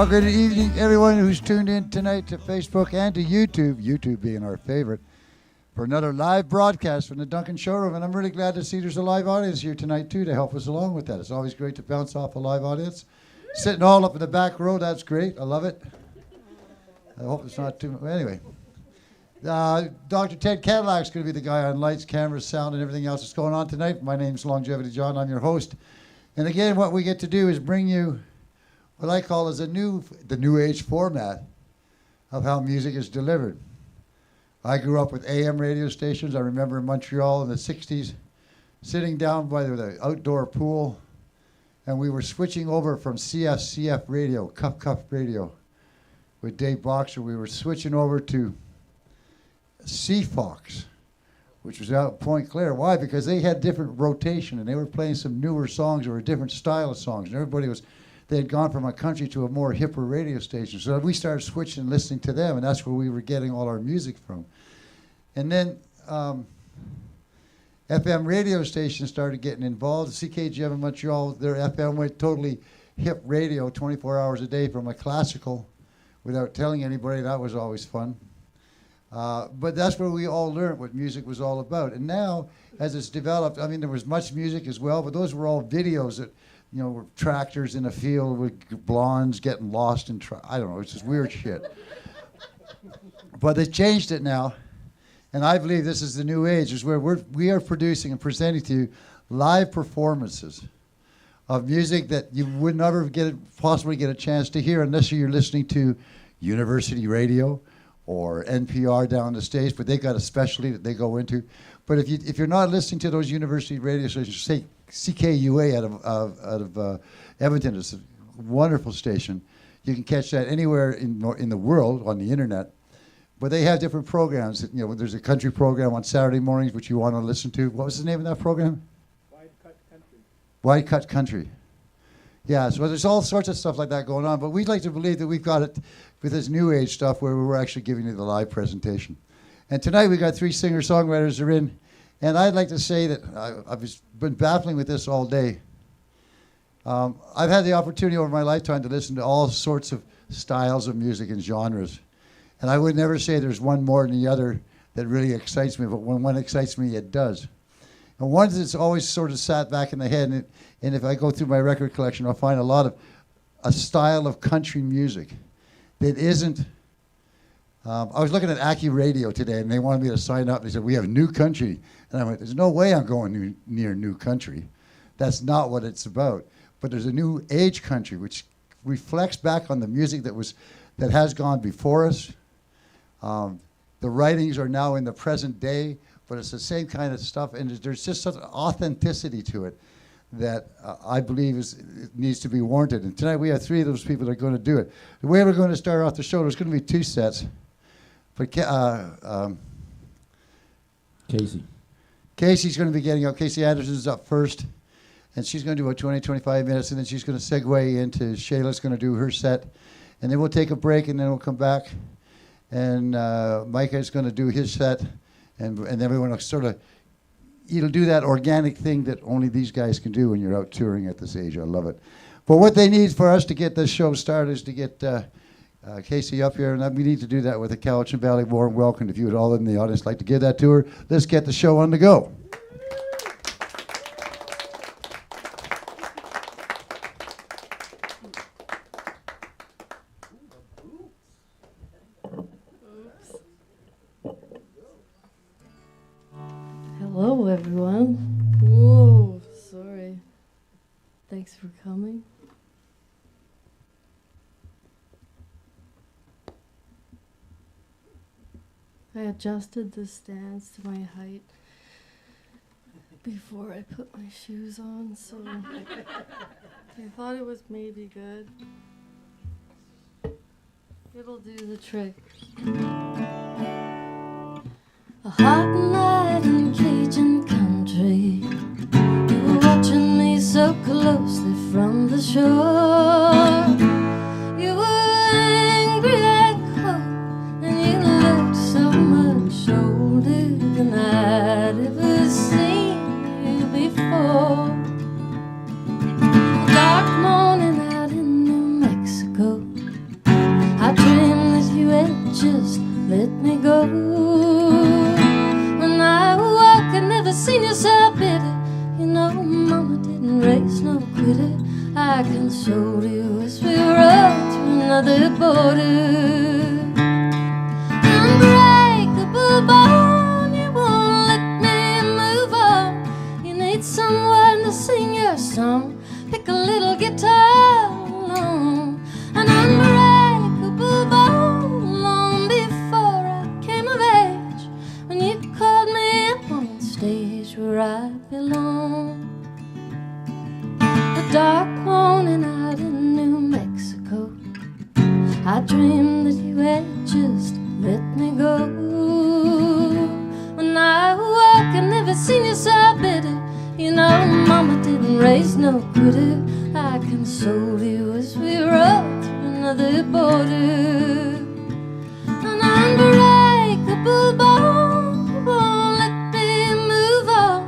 Well, good evening, everyone who's tuned in tonight to Facebook and to YouTube, YouTube being our favorite, for another live broadcast from the Duncan Showroom. And I'm really glad to see there's a live audience here tonight, too, to help us along with that. It's always great to bounce off a live audience. Sitting all up in the back row, that's great. I love it. I hope it's not too much. Anyway, Dr. Ted Cadillac's going to be the guy on lights, cameras, sound, and everything else that's going on tonight. My name's Longevity John. I'm your host. And again, what we get to do is bring you what I call is the new age format of how music is delivered. I grew up with AM radio stations. I remember in Montreal in the 60s, sitting down by the outdoor pool, and we were switching over from CF radio, Cuff radio, with Dave Boxer. We were switching over to CFox, which was out at Point Claire. Why? Because they had different rotation, and they were playing some newer songs or a different style of songs, and they had gone from a country to a more hipper radio station. So we started switching and listening to them, and that's where we were getting all our music from. And then FM radio stations started getting involved. CKGM in Montreal, their FM went totally hip radio 24 hours a day from a classical without telling anybody. That was always fun. But that's where we all learned what music was all about. And now, as it's developed, I mean, there was much music as well, but those were all videos that, you know, were tractors in a field with blondes getting lost in, I don't know, it's just weird shit. But they changed it now, and I believe this is the new age, is where we are producing and presenting to you live performances of music that you would never possibly get a chance to hear unless you're listening to university radio or NPR down the States, but they got a specialty that they go into. But if you're not listening to those university radio stations, say CKUA out of Edmonton, it's a wonderful station. You can catch that anywhere in the world on the internet. But they have different programs. You know, there's a country program on Saturday mornings which you want to listen to. What was the name of that program? Wide Cut Country. Wide Cut Country. Yeah, so there's all sorts of stuff like that going on. But we'd like to believe that we've got it with this new age stuff where we're actually giving you the live presentation. And tonight we got 3 singer-songwriters that are in. And I'd like to say that I've been battling with this all day. I've had the opportunity over my lifetime to listen to all sorts of styles of music and genres. And I would never say there's one more than the other that really excites me, but when one excites me, it does. And one that's always sort of sat back in the head, and if I go through my record collection, I'll find a style of country music that isn't. I was looking at Aki Radio today, and they wanted me to sign up. They said, we have new country. And I went, there's no way I'm going near new country. That's not what it's about. But there's a new age country, which reflects back on the music that has gone before us. The writings are now in the present day, but it's the same kind of stuff, and there's just such authenticity to it that I believe it needs to be warranted. And tonight we have 3 of those people that are going to do it. The way we're going to start off the show, there's going to be 2 sets. But Kacy's going to be getting up. Kacy Anderson's up first, and she's going to do about 20, 25 minutes, and then she's going to segue into Shaela's going to do her set. And then we'll take a break, and then we'll come back. And Micah is going to do his set, and everyone will sort of, it'll do that organic thing that only these guys can do when you're out touring at this age. I love it. But what they need for us to get this show started is to get Kacy up here, and we need to do that with a Cowichan Valley warm welcome. If you would all in the audience like to give that to her, let's get the show on the go. Hello, everyone. Whoa, sorry. Thanks for coming. I adjusted the stands to my height before I put my shoes on, so I thought it was maybe good. It'll do the trick. A hot night in Cajun country, you were watching me so closely from the shore. You were angry and cold, and you looked so much older than I'd ever seen you before. A dark morning out in New Mexico, just let me go. When I woke, I'd never seen you so bitter. You know, Mama didn't raise no quitter. I consoled you as we rode to another border. Unbreakable bone, you won't let me move on. You need someone to sing your song. Pick a little guitar along. An unbreakable bone, long before I came of age, when you called me up on stage where I belong. A dark morning out in New Mexico, I dreamed that you had just let me go. When I woke, I'd never seen you so bitter. You know, Mama didn't raise no quitter. I consoled you as we rode to another border. An unbreakable bone won't let me move on.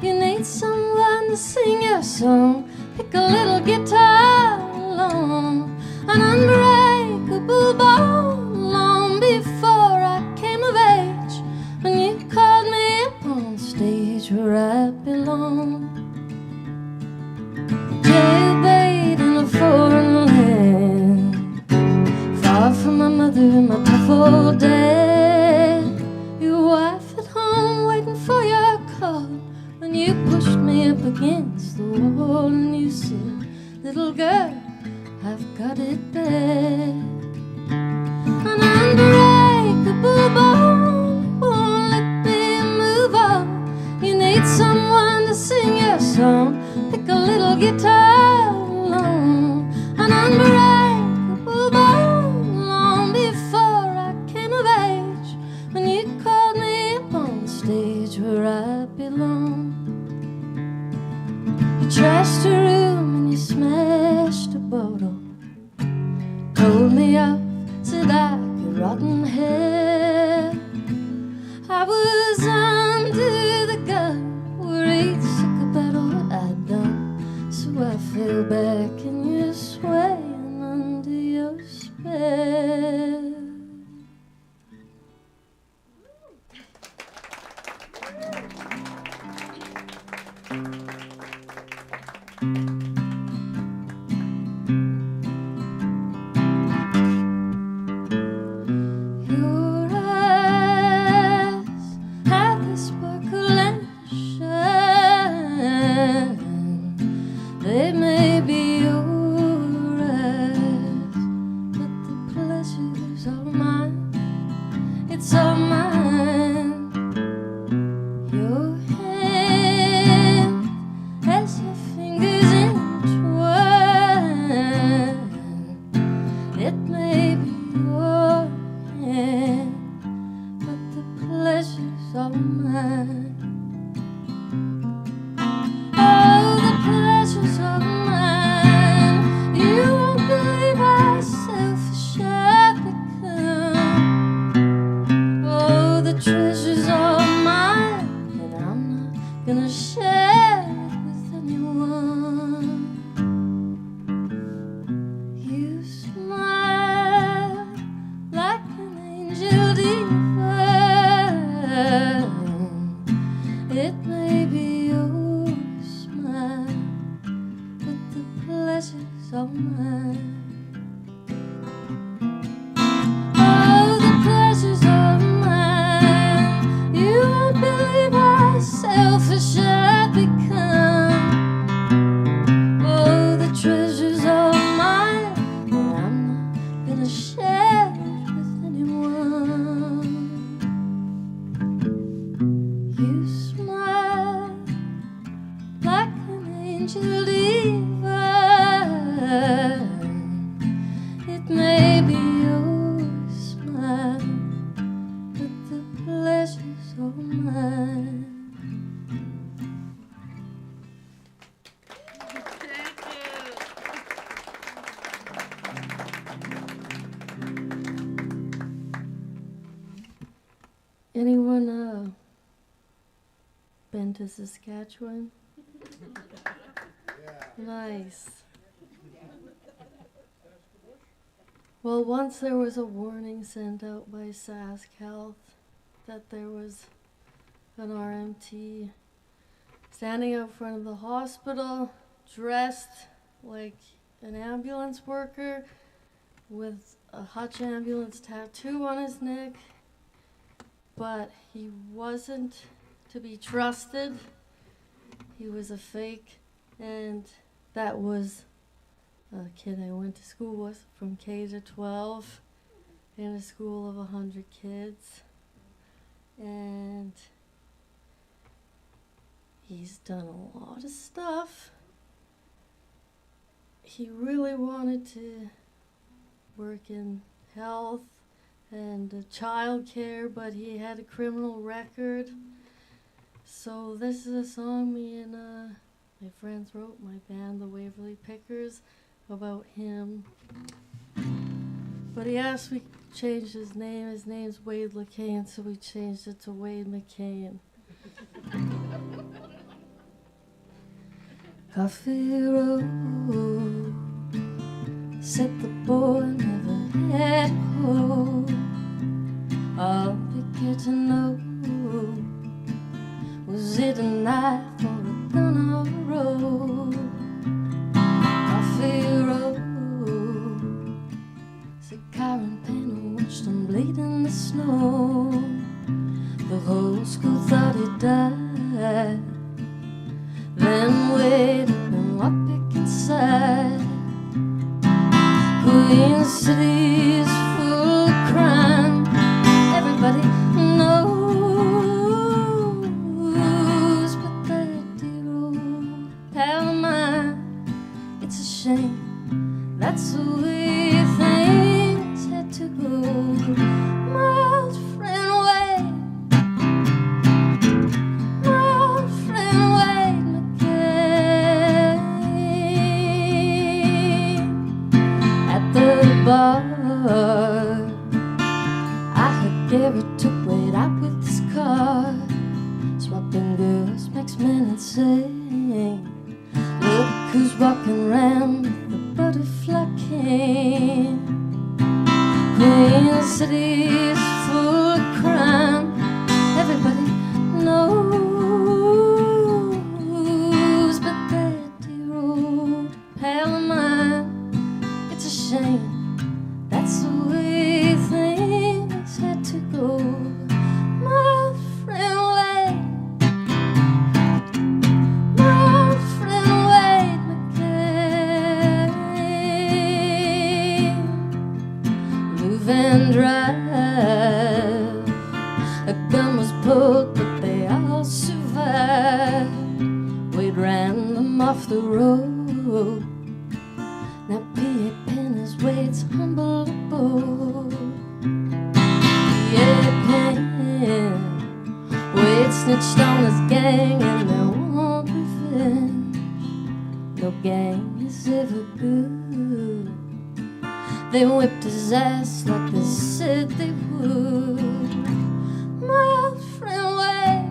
You need someone to sing your song. Pick a little guitar along. An unbreakable bone, long before I came of age, when you called me up on stage where I belong. Jailbait in a foreign land, far from my mother and my tough old dad. Your wife at home waiting for your call, when you pushed me up against the wall and you said, little girl, I've got it bad. An unbreakable bone won't let me move on. You need someone to sing your song. Pick a little guitar along. An unbreakable bone, long before I came of age, when you called me up on stage where I belong. You trashed a room and you smashed a bottle, told me off, said I could rot in hell. I was under the gun, worried, sick about what I'd done, so I fell back and you're swaying under your spell. Your eyes have the sparkle and shine. They may be your eyes, but the pleasure's all mine. It's all mine. Your hand has your fingers entwined. It may be your hand, but the pleasure's all mine. Oh, the pleasure's all mine. You won't believe how selfish I've become. Oh, the treasure's all mine, and I'm not gonna share it with anyone. You smile like an angel divine. It may be your smile, but the pleasure's all mine. Oh, the pleasure's all mine. You won't believe how selfish I've become. Oh, the treasure's all mine, and I'm not gonna share it with anyone. You smile like an angel divine. It may be your smile, but the pleasure's all mine. Anyone been to Saskatchewan? Nice. Well, once there was a warning sent out by Sask Health that there was an RMT standing out front of the hospital, dressed like an ambulance worker with a Hutch ambulance tattoo on his neck, but he wasn't to be trusted. He was a fake, and that was a kid I went to school with from K to 12 in a school of 100 kids. And he's done a lot of stuff. He really wanted to work in health and child care, but he had a criminal record. So this is a song me and my friends wrote, my band, the Waverly Pickers, about him. But he asked me to change his name. His name's Wade LeCain, so we changed it to Wade McCain. Coffee Road, said the boy never had hope. All we get to know, was it a knife or a gun or a rope? Coffee Road, said Karen Payne watched him bleed in the snow. The whole school thought he died. Then wait and walk back inside. Queen City's full of crime. Everybody knows, but that dear old pal of mine, it's a shame. That's the way things had to go. My old friend Wade, my old friend Wade McCain. At the bar, I heard Garrett took Wade out with his car. Swapping girls makes men insane. Look who's walking around with the butterfly cane. Queen City's full of crime. Everybody knows, but that dear old pal of mine, it's a shame. That's the way things had to go. My old friend Wade, my old friend Wade McCain. Move and drive. A gun was pulled, but they all survived. Wade ran them off the road. Now P.A. Penn is Wade's humble abode. P.A. Penn, Wade snitched on his gang and they won't revenge. No gang is ever good. They whipped his ass like they said they would. My old friend Wade,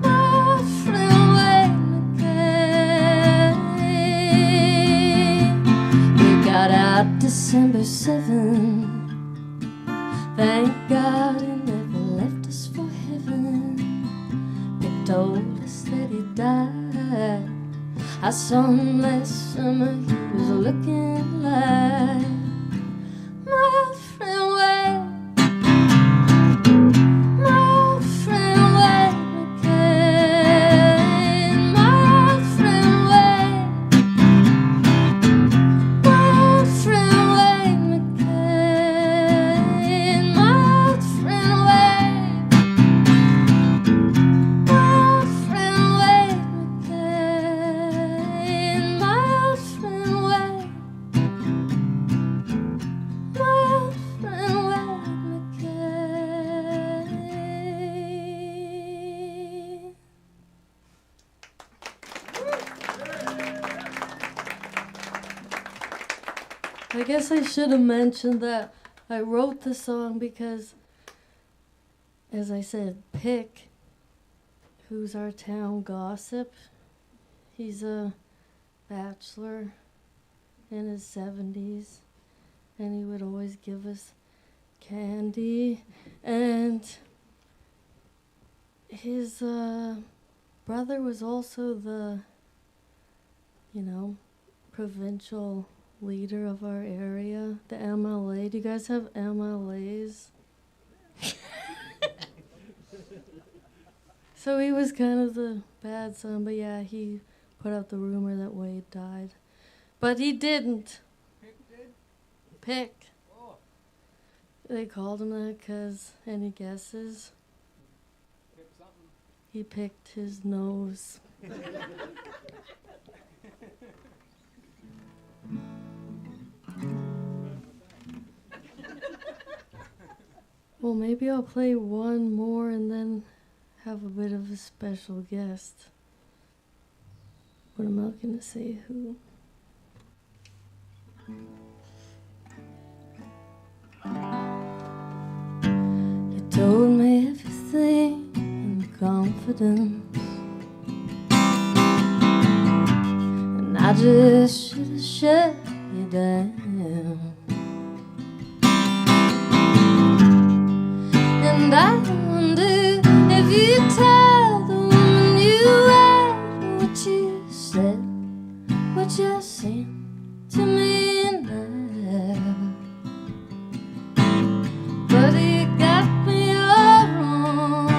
my old friend Wade McCain. We got out December 7th. Thank God he never left us for heaven. They told us that he died. I saw him last summer, he was looking like my old friend Wade, my old friend Wade McCain, my old friend Wade, my old friend Wade McCain, my old friend Wade, my old friend Wade McCain, my old friend Wade, my old friend Wade McCain. I guess I should have mentioned that I wrote the song because, as I said, Pick, who's our town gossip, he's a bachelor in his 70s, and he would always give us candy. And his brother was also the, provincial leader of our area, the MLA. Do you guys have MLAs? So he was kind of the bad son, but yeah, he put out the rumor that Wade died. But he didn't. Pick. Oh. They called him that because, any guesses? Pick something. He picked his nose. Well, maybe I'll play one more and then have a bit of a special guest. But I'm not going to say who. You told me everything in confidence, and I just should have shut you down. And I wonder if you tell the woman you had what you said, what you're saying to me now. But you got me all wrong.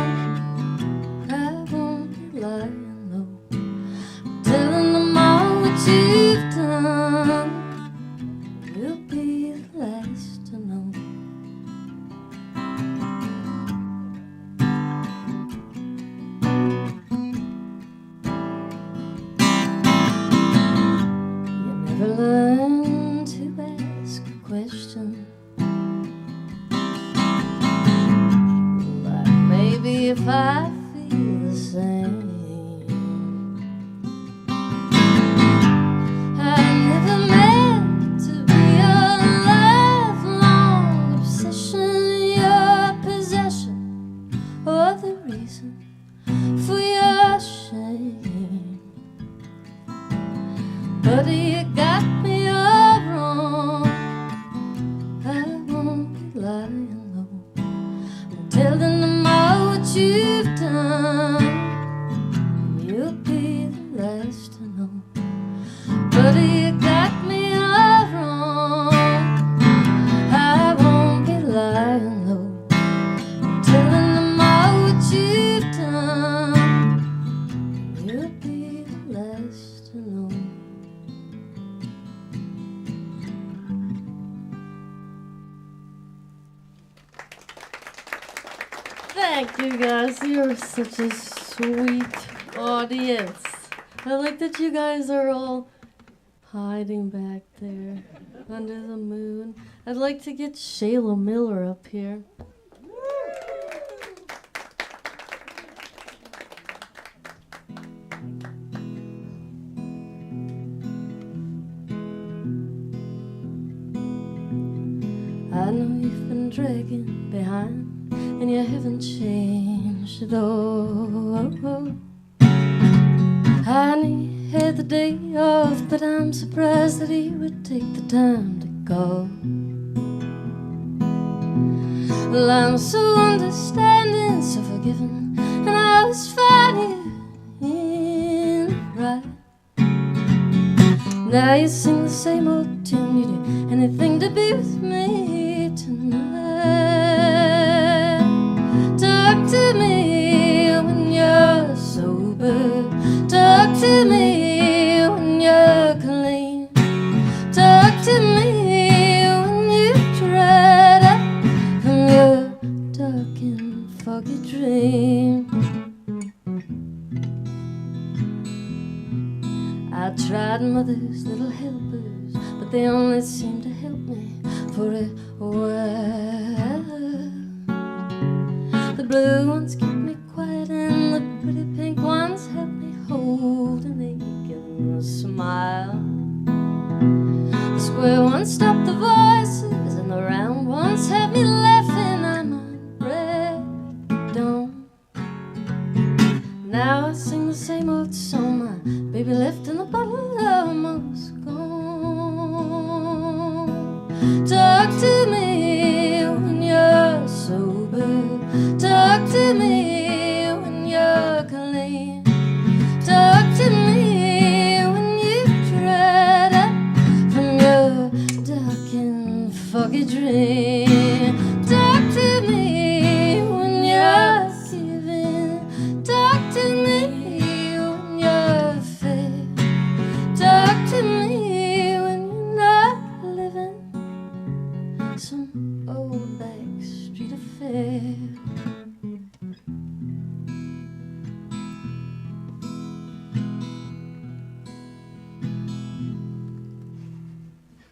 I won't be lying though, telling them all what you've done. You'll be the last to know. Learn to ask a question, like maybe if I feel the same. I never meant to be your lifelong obsession, your possession, or the reason for your shame. But you got me all wrong. I won't be lying though, I'm telling them all what you've done. You'll be the last to know. But you got me all wrong. I won't be lying though, I'm telling them all what you've done. You'll be the last to know. Thank you guys, you're such a sweet audience. I like that you guys are all hiding back there under the moon. I'd like to get Shaela Miller up here. I know you've been dragging behind and you haven't changed at all. Honey had the day off, but I'm surprised that he would take the time to call. Well, I'm so understanding, so forgiving, and I was fighting right. Now you sing the same old tune, you do anything to be with me tonight. Talk to me when you're sober. Talk to me when you're clean. Talk to me when you've dried up from your dark and foggy dream. I tried mother's little helpers, but they only seem to help me for a while. The blue ones keep me quiet and the pretty pink ones help me hold an aching smile. The square ones stop the voices and the round ones have me laughing. I'm a breakdown. Now I sing the same old song, my baby left in the bottle almost gone. there.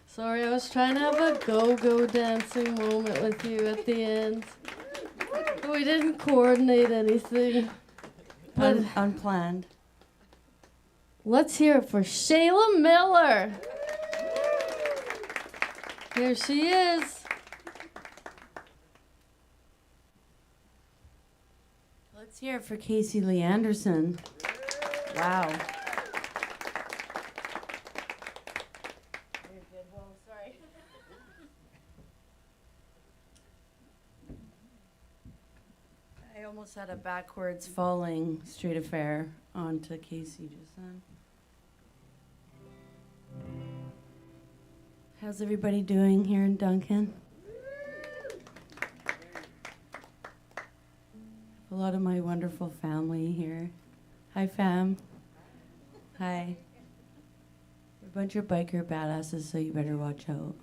Sorry, I was trying to have a go-go dancing moment with you at the end. We didn't coordinate anything. But Unplanned. let's hear it for Shaela Miller. Here she is. Let's hear it for Kacy Lee Anderson. Wow. I almost had a backwards falling street affair onto Kacy just then. How's everybody doing here in Duncan? A lot of my wonderful family here. Hi, fam. Hi. We're a bunch of biker badasses, so you better watch out.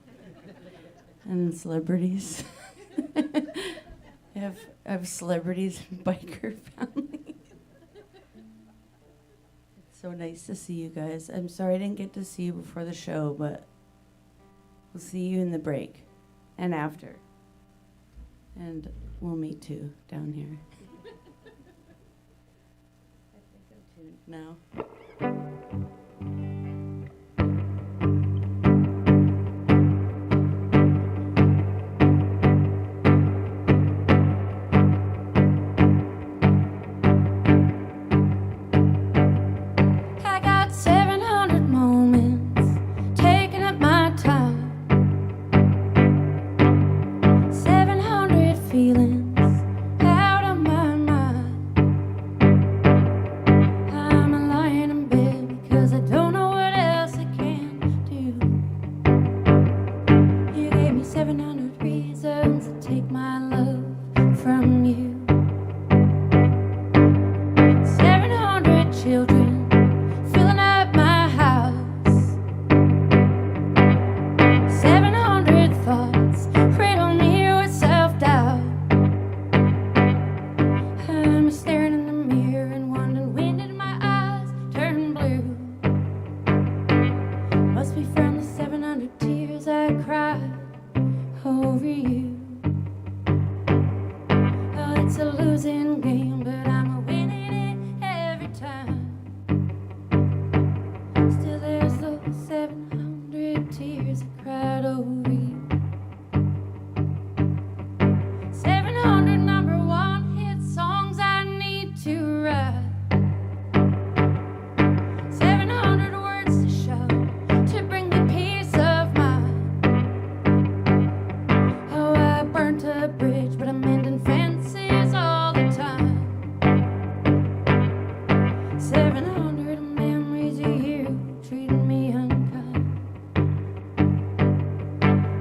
And celebrities. I have celebrities and biker family. It's so nice to see you guys. I'm sorry I didn't get to see you before the show, but we'll see you in the break and after. And we'll meet too down here. I think I'm tuned now. I got 700 moments taking up my time. 700 feelings out of my mind. I'm lying in bed because I don't know what else I can do. You gave me 700 reasons to take my love from you. 700 children filling up my house. 700 thoughts riddle me with self-doubt. I'm staring in the mirror and wondering when did my eyes turn blue. Must be from the 700 tears I cried over you. Oh, it's a losing game, but I'm winning it every time. Still there's those 700 tears I cried over you. 700 number one hit songs I need to write. 700 words to shout to bring me peace of mind. Oh, I burnt a bridge, but I'm mending fences all the time. 700 memories of you treating me unkind.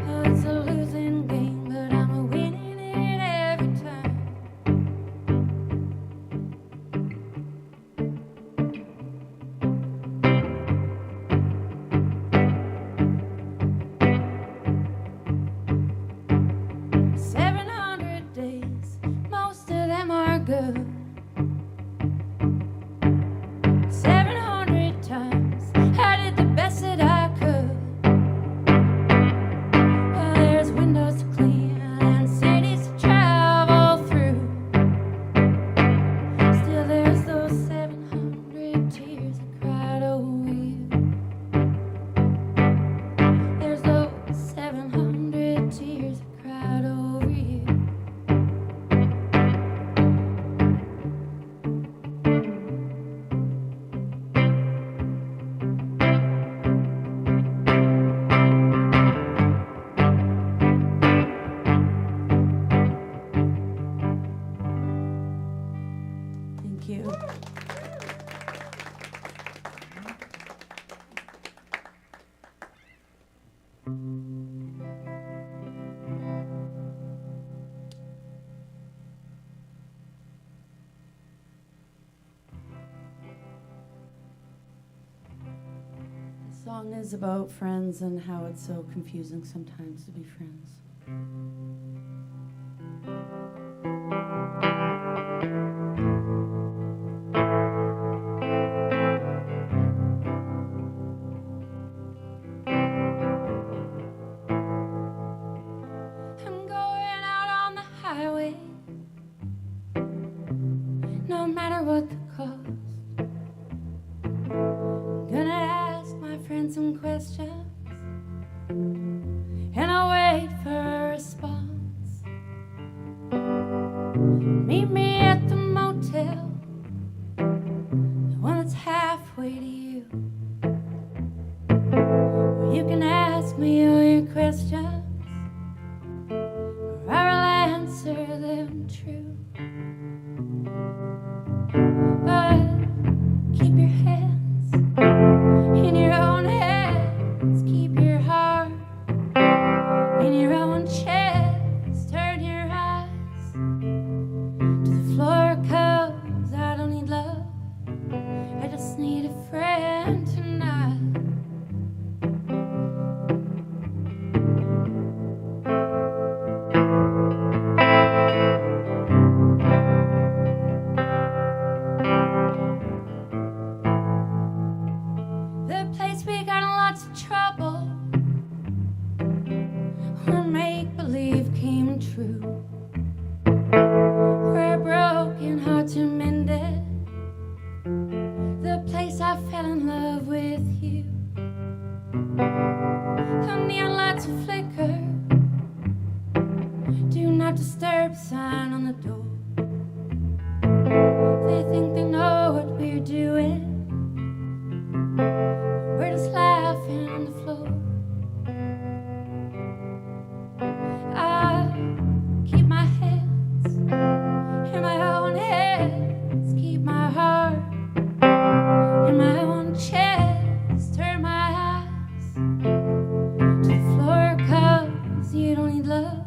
Oh, it's a losing game, but I'm winning it every time. Seven 700 days, most of them are good. 700 times, I did the best that I could. Well, there's windows to clean and cities to travel through. Still, there's those 700 tears I cried over you. There's those 700 tears I cried over you. Thank you. The song is about friends and how it's so confusing sometimes to be friends. highway, no matter what the cost. I'm gonna ask my friends some questions, and I'll wait for a response. Meet me at the motel, the one that's halfway to you, where you can ask me all your questions, or I will answer them true. But keep your hands in your own hands, keep your heart in your own chest, turn your eyes to the floor, 'cause I don't need love, I just need a friend tonight. The place we got in lots of trouble, where make-believe came true, where broken hearts are mended, the place I fell in love with you. The neon lights will flicker, do not disturb sign on the door. They think they know what we're doing, we're just laughing on the floor. I keep my hands in my own hands, keep my heart in my own chest, turn my eyes to the floor, 'cause you don't need love,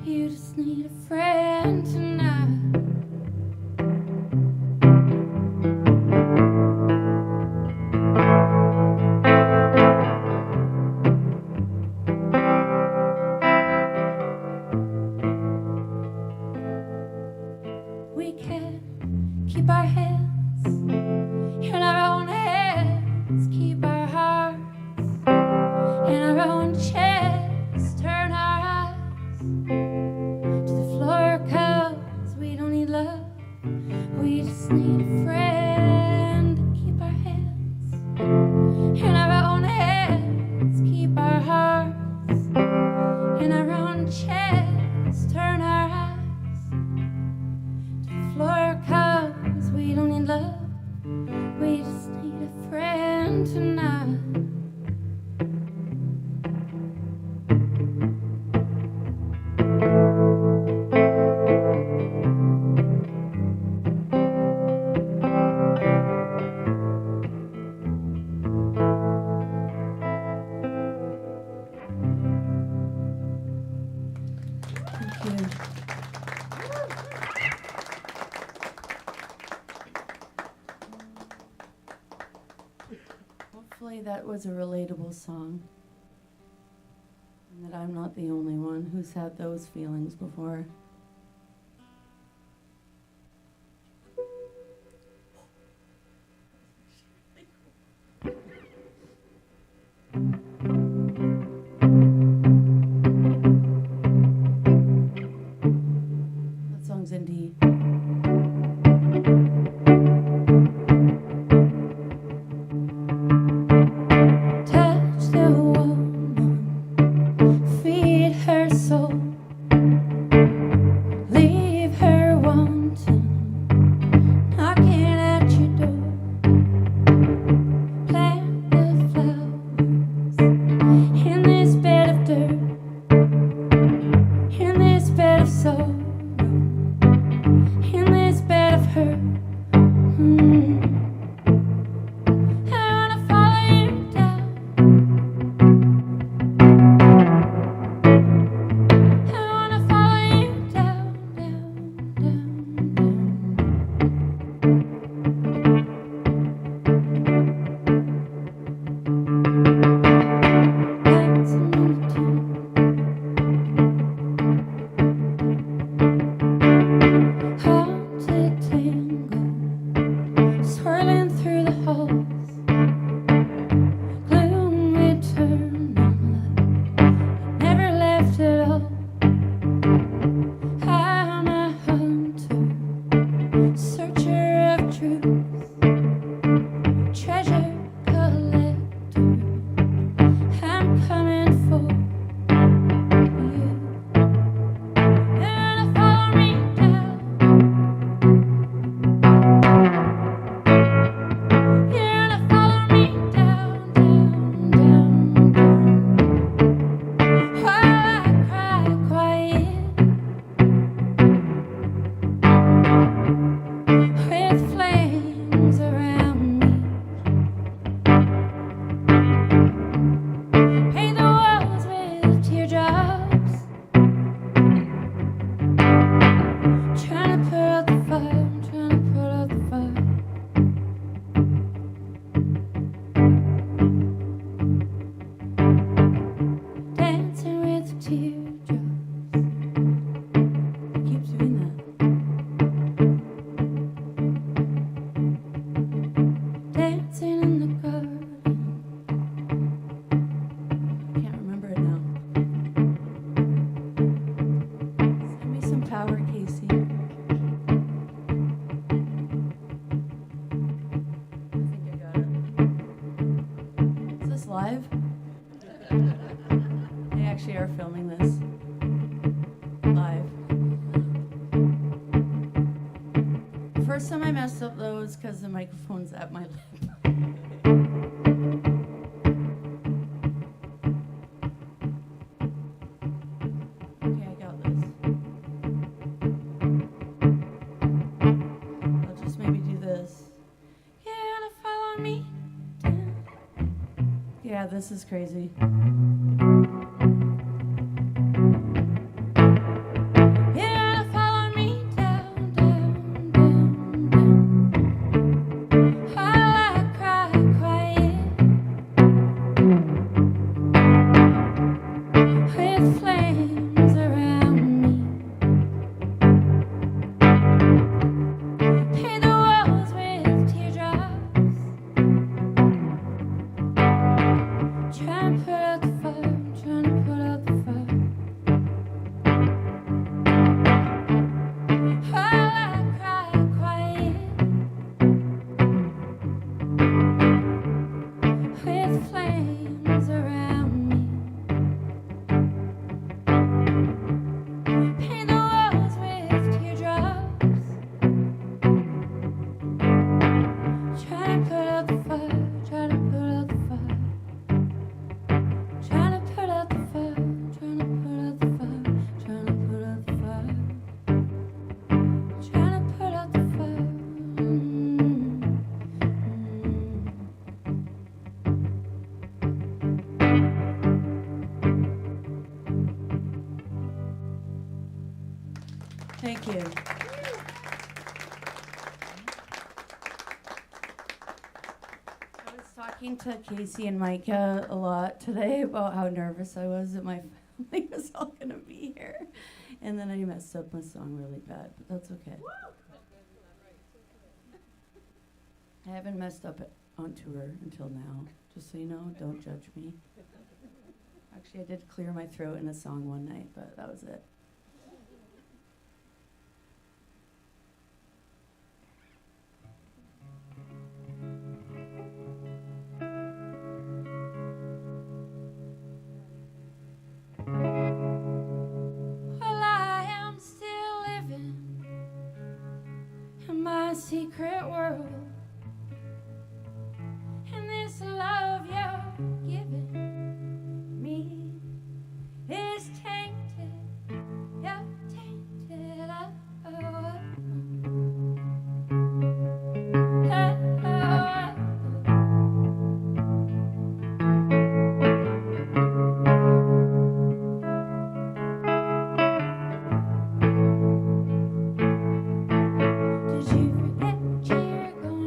you just need a friend tonight. We can keep our hands in our own hands, keep our hearts in our own chests, turn our eyes to the floor, 'cause we don't need love, we just need a friend. Keep our hands in our own hands, keep our hearts in our own chests, turn our eyes to the floor, 'cause we don't need love, we just need a friend tonight. Thank you. Hopefully that was a relatable song, and that I'm not the only one who's had those feelings before. That song's in D. Touch the woman, feed her soul, leave her wanting, knocking at your door. Plant the flowers in this bed of dirt, in this bed of sorrow, in this power, Kacy. I think I got it. Is this live? They actually are filming this live. First time I messed up though was because the microphone's at my lip. Okay, I got this. I'll just maybe do this. You're gonna follow me down. Yeah, this is crazy. Thank you. I was talking to Kacy and Micah a lot today about how nervous I was that my family was all going to be here. And then I messed up my song really bad, but that's okay. I haven't messed up on tour until now, just so you know, don't judge me. Actually, I did clear my throat in a song one night, but that was it. Secret world, and this love you're giving me is tainted. You're tainted. Did you forget you're going?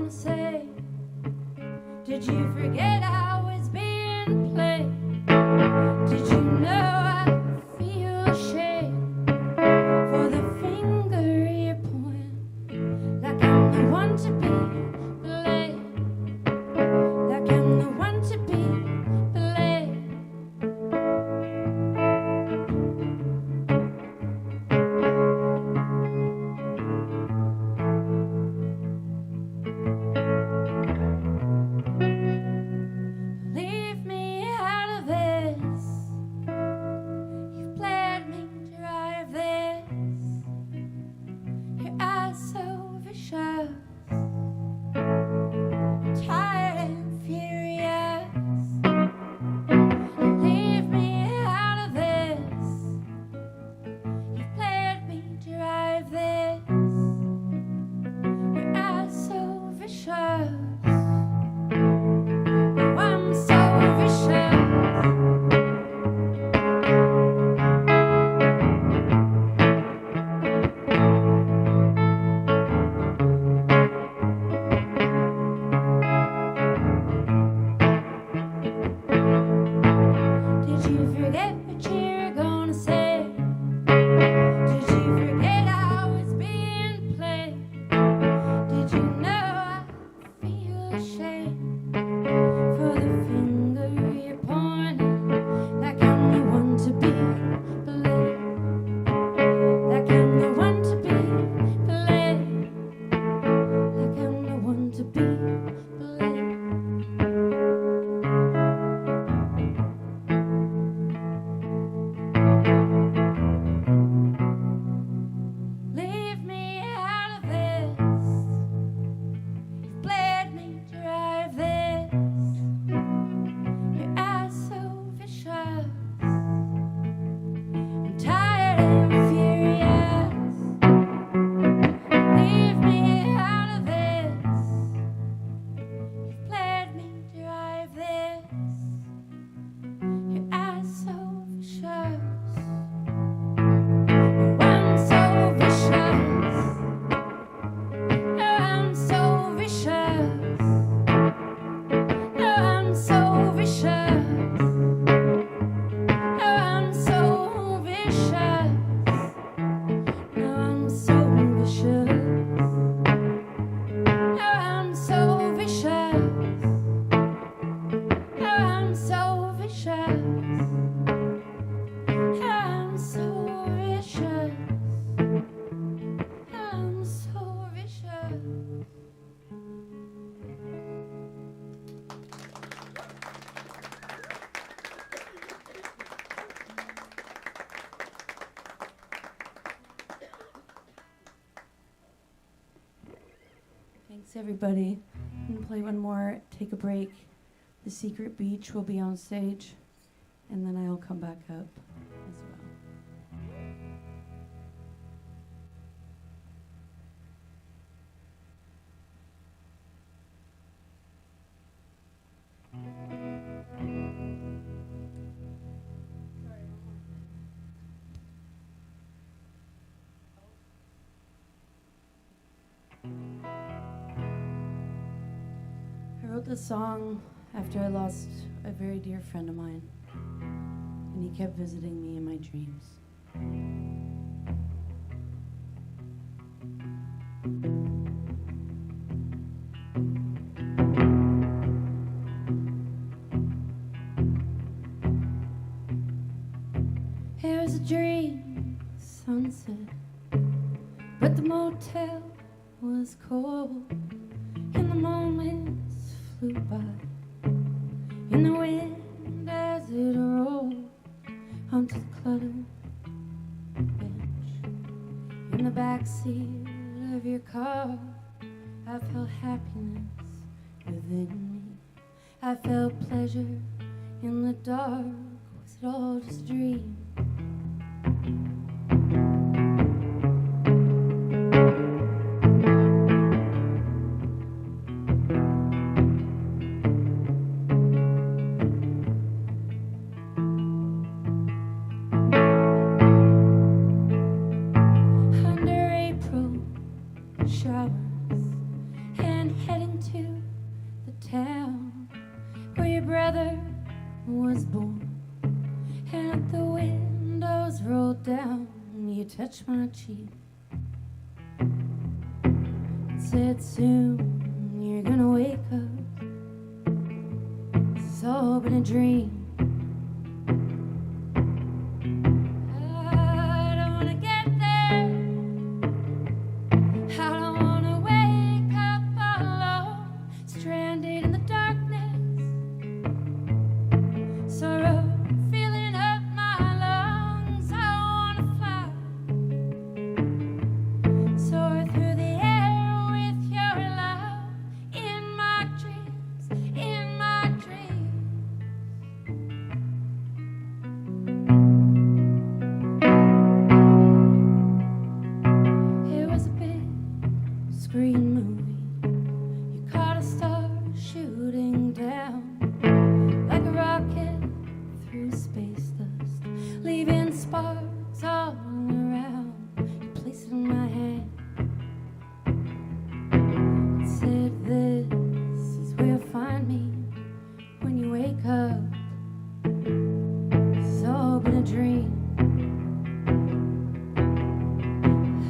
Thanks, everybody. I'm going to play one more, take a break. The Secret Beach will be on stage, and then I'll come back up as well. I wrote this song after I lost a very dear friend of mine, and he kept visiting me in my dreams. It was a dream sunset, but the motel was cold, and the moments flew by in the wind as it rolled onto the cluttered bench. In the backseat of your car, I felt happiness within me. I felt pleasure in the dark. Was it all just a dream? Touch my cheek and said, soon you're gonna wake up. It's all been a dream. I don't wanna get there. I don't wanna wake up alone, stranded in the darkness. Sorrow filling up my lungs. I wanna fly. Soar through the air with your love in my dreams, in my dreams. It was a big screen movie. You caught a star shooting down like a rocket through space dust, leaving sparks all around. You placed it in my hand. Said, this is where you'll find me when you wake up. It's all been a dream.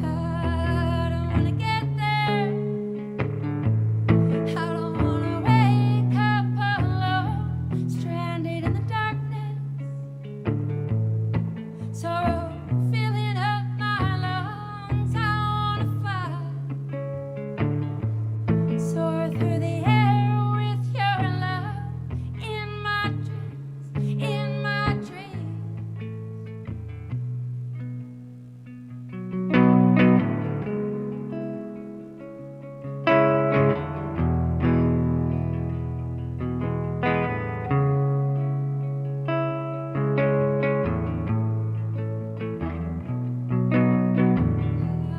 I don't wanna get there. I don't wanna wake up alone, stranded in the darkness. Sorrow filling up my lungs. I wanna fly. Soar through the air with your love in my dreams, in my dreams.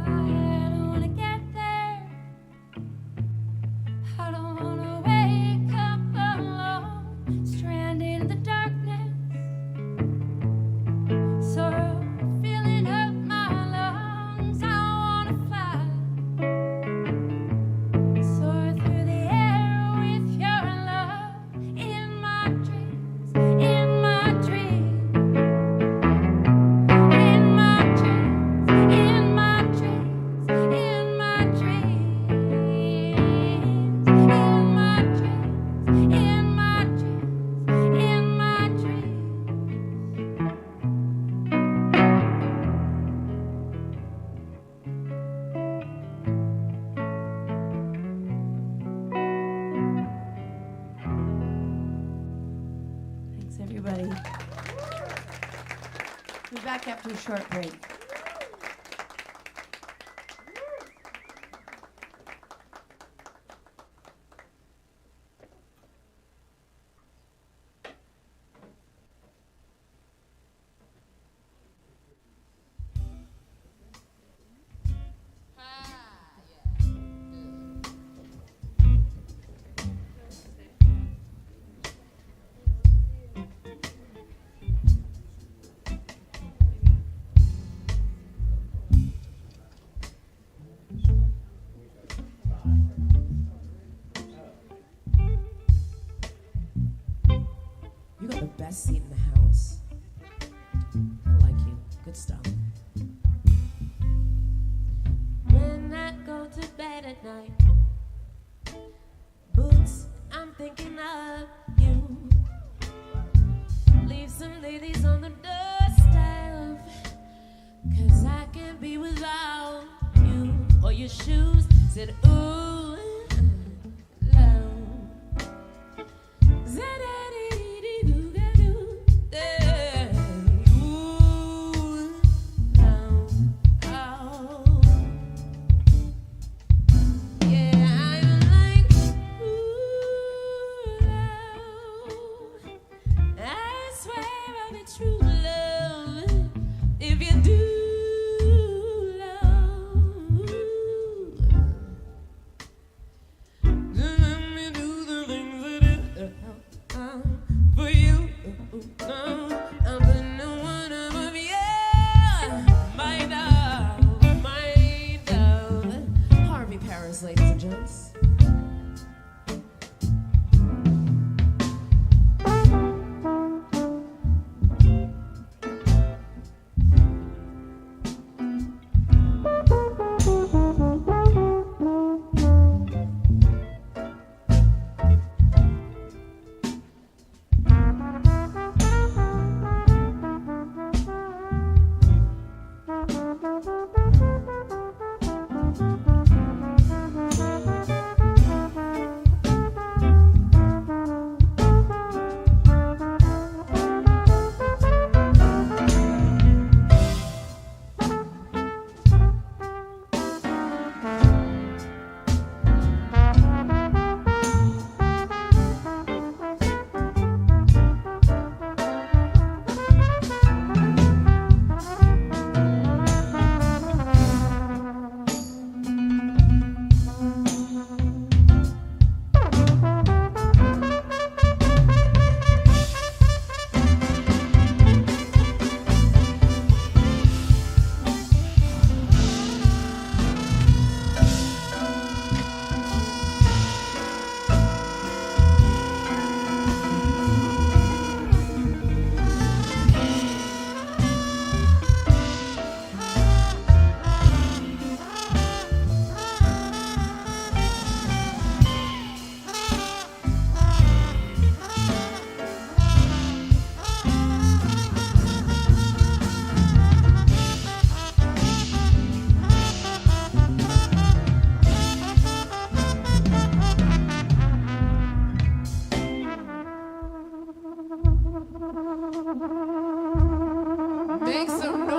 I don't wanna get there. I don't wanna wake up alone, stranded in the darkness. Sorrow filling up my lungs. I wanna fly. Soar through the air with your love in my dreams, in my dreams. In my dreams, in my dreams, in my dreams. In my dreams, in my dreams, in my dreams. Thanks, everybody. We'll be back after a short break. best seat in the house. I like you. Good stuff. When I go to bed at night, boots, I'm thinking of you. Leave some ladies on the doorstep, 'cause I can't be without you. Or your shoes said, ooh, love. Ladies and gents. Make some noise!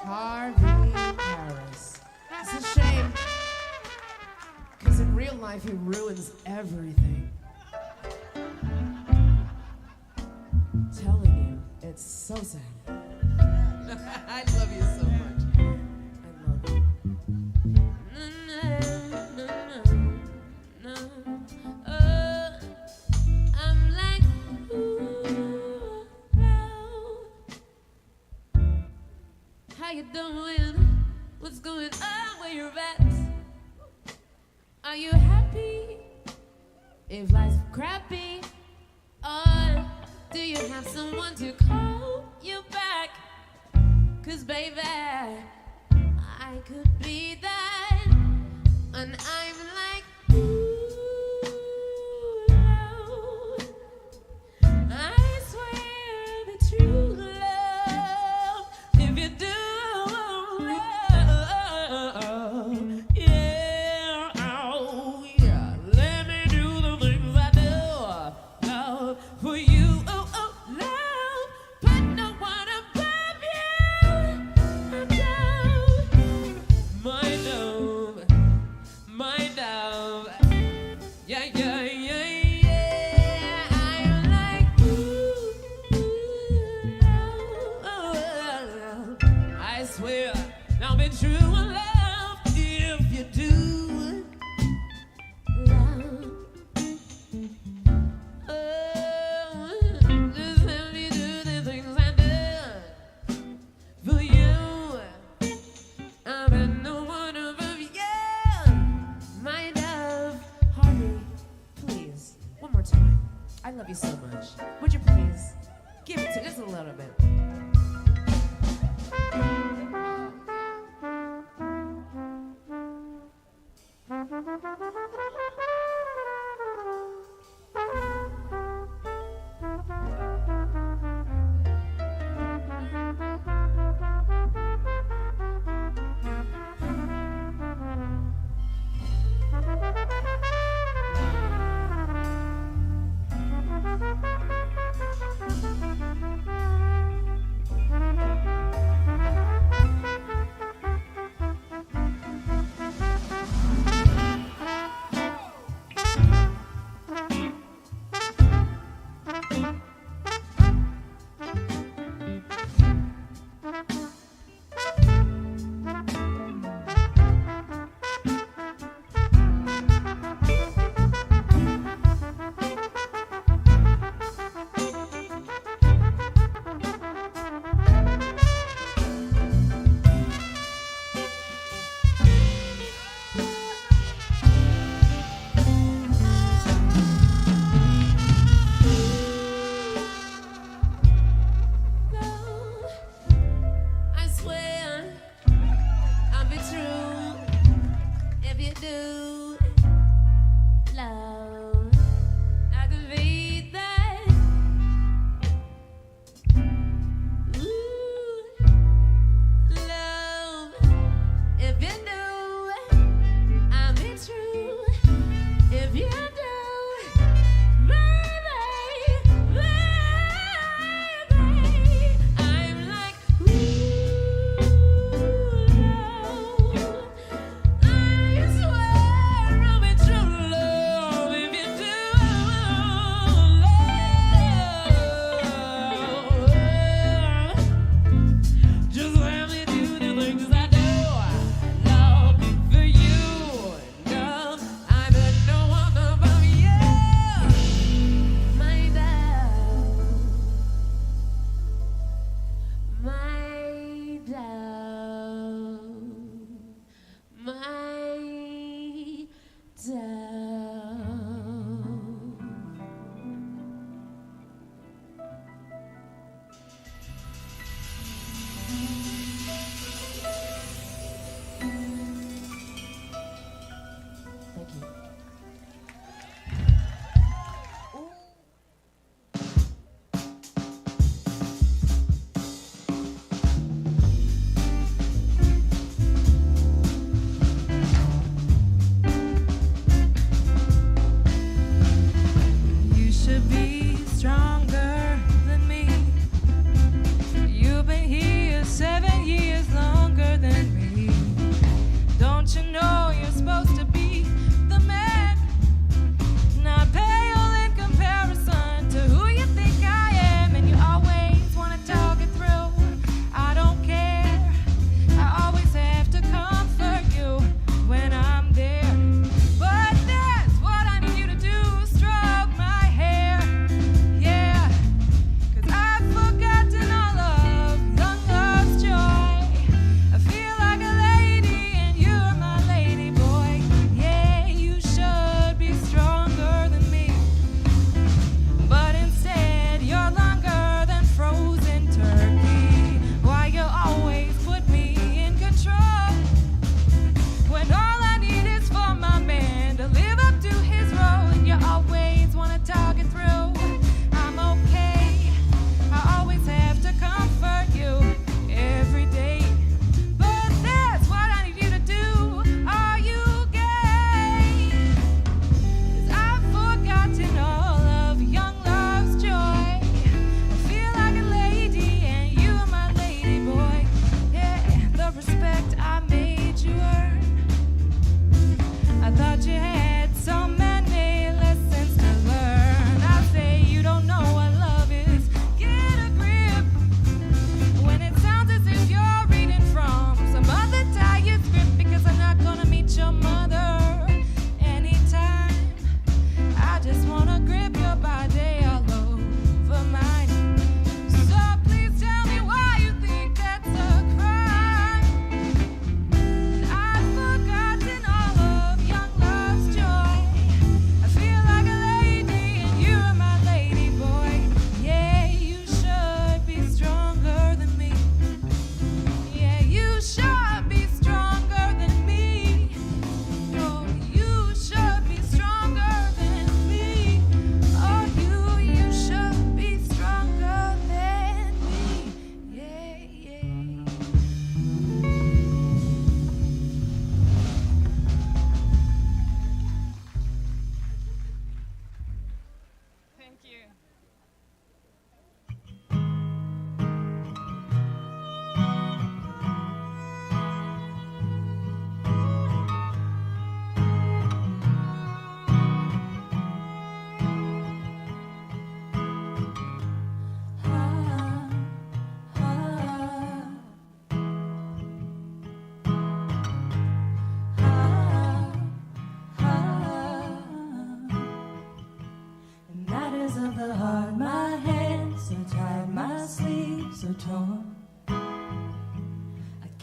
Harvey Harris. It's a shame, because in real life he ruins everything. I'm telling you, it's so sad. I love you so much. I love you. I'm like, ooh, how you doing? What's going on? Where you're at? Are you happy? If life's crappy, or do you have someone to call you back? 'Cause baby, I could be that, and I'm like, ooh, love. I swear the true love, if you do love, yeah, oh yeah, let me do the things I do, love, for you, oh, oh, love, but no one above you, my love, yeah, yeah, yeah, yeah, I'm like, ooh, love, I swear, now be true love, if you do love, oh, just let me do the things I do for you. I've been no one above you, my love. Harvey, please, one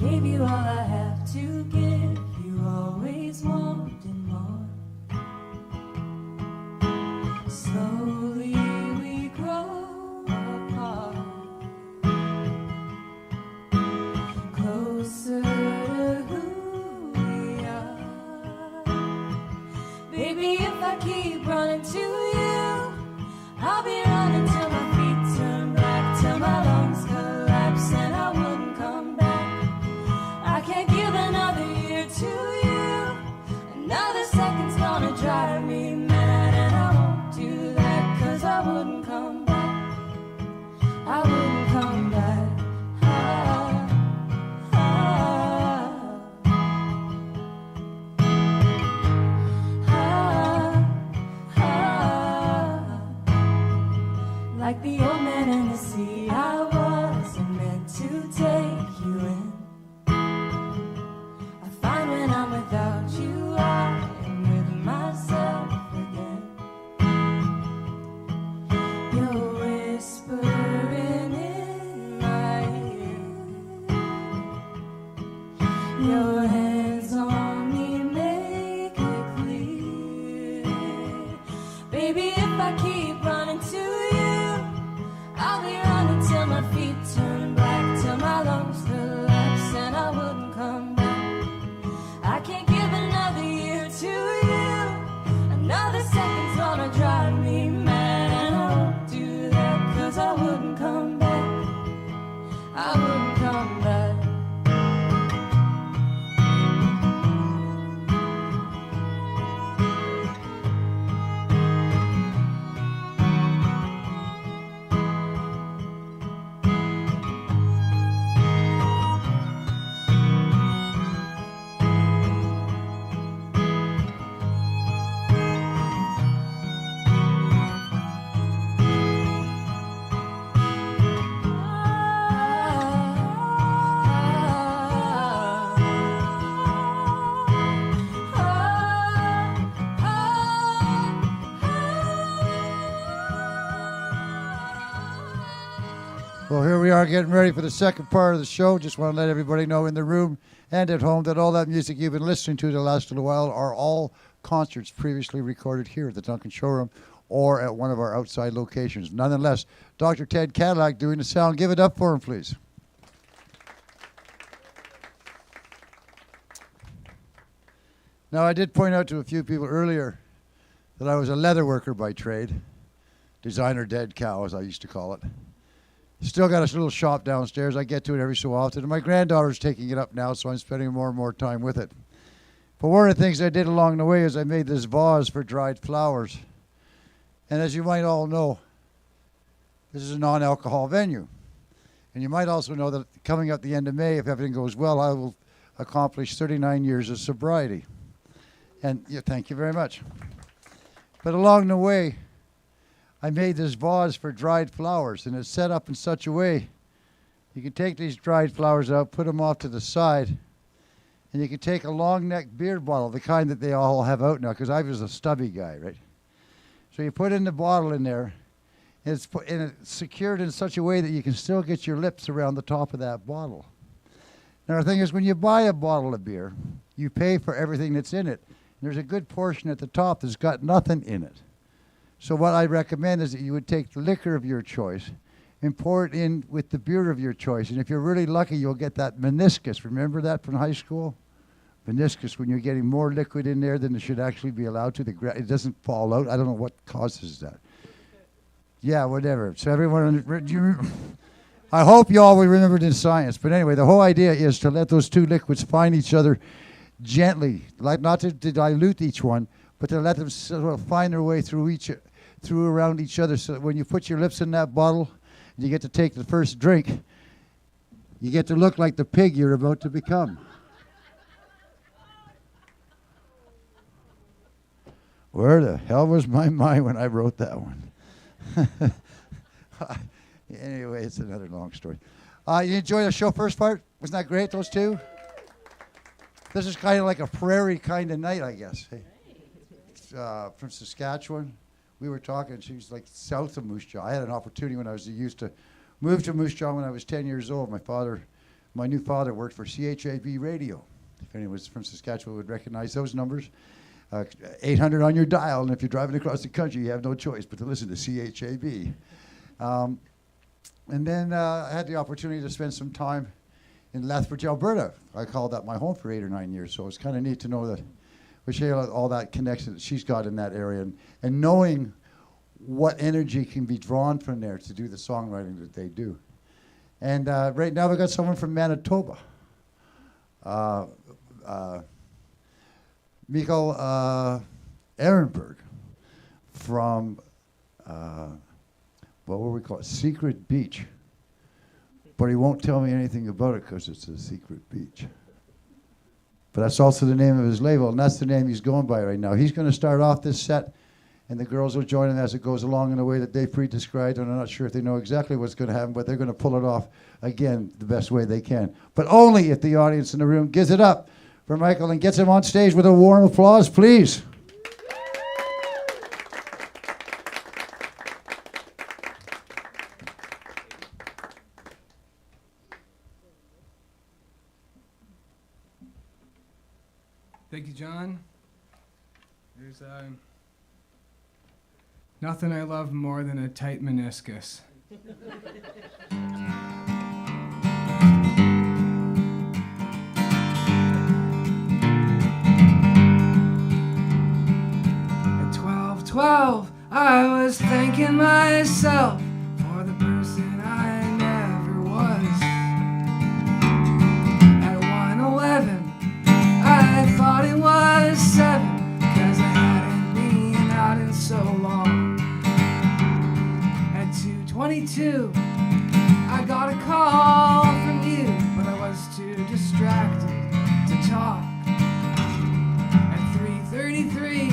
Gave you all I have to give, you always wanted more. Slowly we grow apart, closer to who we are. Baby, if I keep running to you, I'll be running till my feet turn black, till my lungs collapse and I wouldn't come back. I can't give another year to you, another second's gonna drive me mad, and I won't do that, 'cause I wouldn't come back, I wouldn't come back. Ah, ah, ah, ah. Like the old man in the sea, I wasn't meant to take you in. I find when I'm without you, I am with myself again. You're whispering in my ear, your hands on me make it clear. Baby, if I keep running to you, I'll be running till my feet turn black, till my lungs collapse and I wouldn't come back. I can't give another year to you, another second's gonna drive me mad, and I won't do that, 'cause I wouldn't come back, I wouldn't come back. Well, here we are getting ready for the second part of the show. Just want to let everybody know in the room and at home that all that music you've been listening to the last little while are all concerts previously recorded here at the Duncan Showroom or at one of our outside locations. Nonetheless, Dr. Ted Cadillac doing the sound. Give it up for him, please. Now, I did point out to a few people earlier that I was a leather worker by trade, designer dead cow, as I used to call it. Still got a little shop downstairs. I get to it every so often. And my granddaughter's taking it up now, so I'm spending more and more time with it. But one of the things I did along the way is I made this vase for dried flowers. And as you might all know, this is a non-alcohol venue. And you might also know that coming up the end of May, if everything goes well, I will accomplish 39 years of sobriety. And yeah, thank you very much. But along the way, I made this vase for dried flowers, and it's set up in such a way you can take these dried flowers out, put them off to the side, and you can take a long neck beer bottle, the kind that they all have out now, because I was a stubby guy, right? So you put in the bottle in there, and it's secured in such a way that you can still get your lips around the top of that bottle. Now the thing is, when you buy a bottle of beer, you pay for everything that's in it. And there's a good portion at the top that's got nothing in it. So what I recommend is that you would take the liquor of your choice and pour it in with the beer of your choice. And if you're really lucky, you'll get that meniscus. Remember that from high school? Meniscus, when you're getting more liquid in there than it should actually be allowed to. It doesn't fall out. I don't know what causes that. Yeah, whatever. So everyone, I hope you all will remember it in science. But anyway, the whole idea is to let those two liquids find each other gently, like not to dilute each one, but to let them sort of find their way through around each other, so that when you put your lips in that bottle and you get to take the first drink, you get to look like the pig you're about to become. Where the hell was my mind when I wrote that one? Anyway, it's another long story. You enjoyed the show first part? Wasn't that great, those two? This is kind of like a prairie kind of night, I guess. Hey. From Saskatchewan. We were talking, she was like south of Moose Jaw. I had an opportunity when I was used to move to Moose Jaw when I was 10 years old. My father My new father worked for CHAV Radio. If anyone was from Saskatchewan would recognize those numbers. 800 on your dial, and if you're driving across the country, you have no choice but to listen to CHAV. And then I had the opportunity to spend some time in Lethbridge, Alberta. I called that my home for 8 or 9 years, so it's kind of neat to know that with Shaela, all that connection that she's got in that area, and knowing what energy can be drawn from there to do the songwriting that they do. And right now we've got someone from Manitoba. Micah Erenberg from, what will we call it, Secret Beach. But he won't tell me anything about it because it's a secret beach. But that's also the name of his label, and that's the name he's going by right now. He's going to start off this set, and the girls will join him as it goes along in a way that they've pre-described, and I'm not sure if they know exactly what's going to happen, but they're going to pull it off, again, the best way they can. But only if the audience in the room gives it up for Michael and gets him on stage with a warm applause, please. Thank you, John. There's nothing I love more than a tight meniscus. At 12, I was thanking myself for the person I never was. At 1:11, I thought it was 7, 'cause I hadn't been out in so long. At 2:22, I got a call from you, but I was too distracted to talk. At 3:33,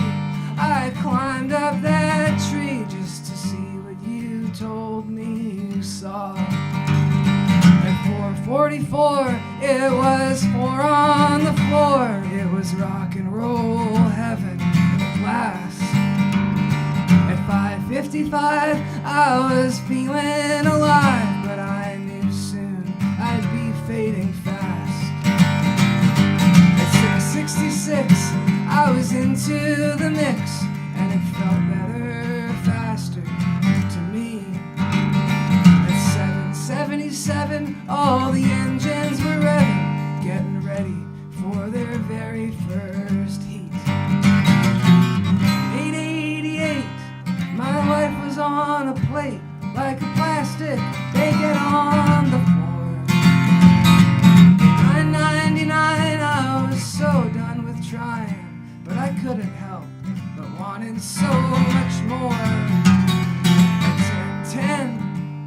I climbed up that tree just to see what you told me you saw. At 4:44, it was 4 on the floor. It was rock and roll heaven at last. At 5:55, I was feeling alive, but I knew soon I'd be fading fast. At 6:66, I was into the mix, and it felt better faster to me. At 7:77, all the engines were revving, getting ready for their very first heat. 8:88, my life was on a plate like a plastic bacon on the floor. 9:99, I was so done with trying, but I couldn't help but wanting so much more. At 10:10,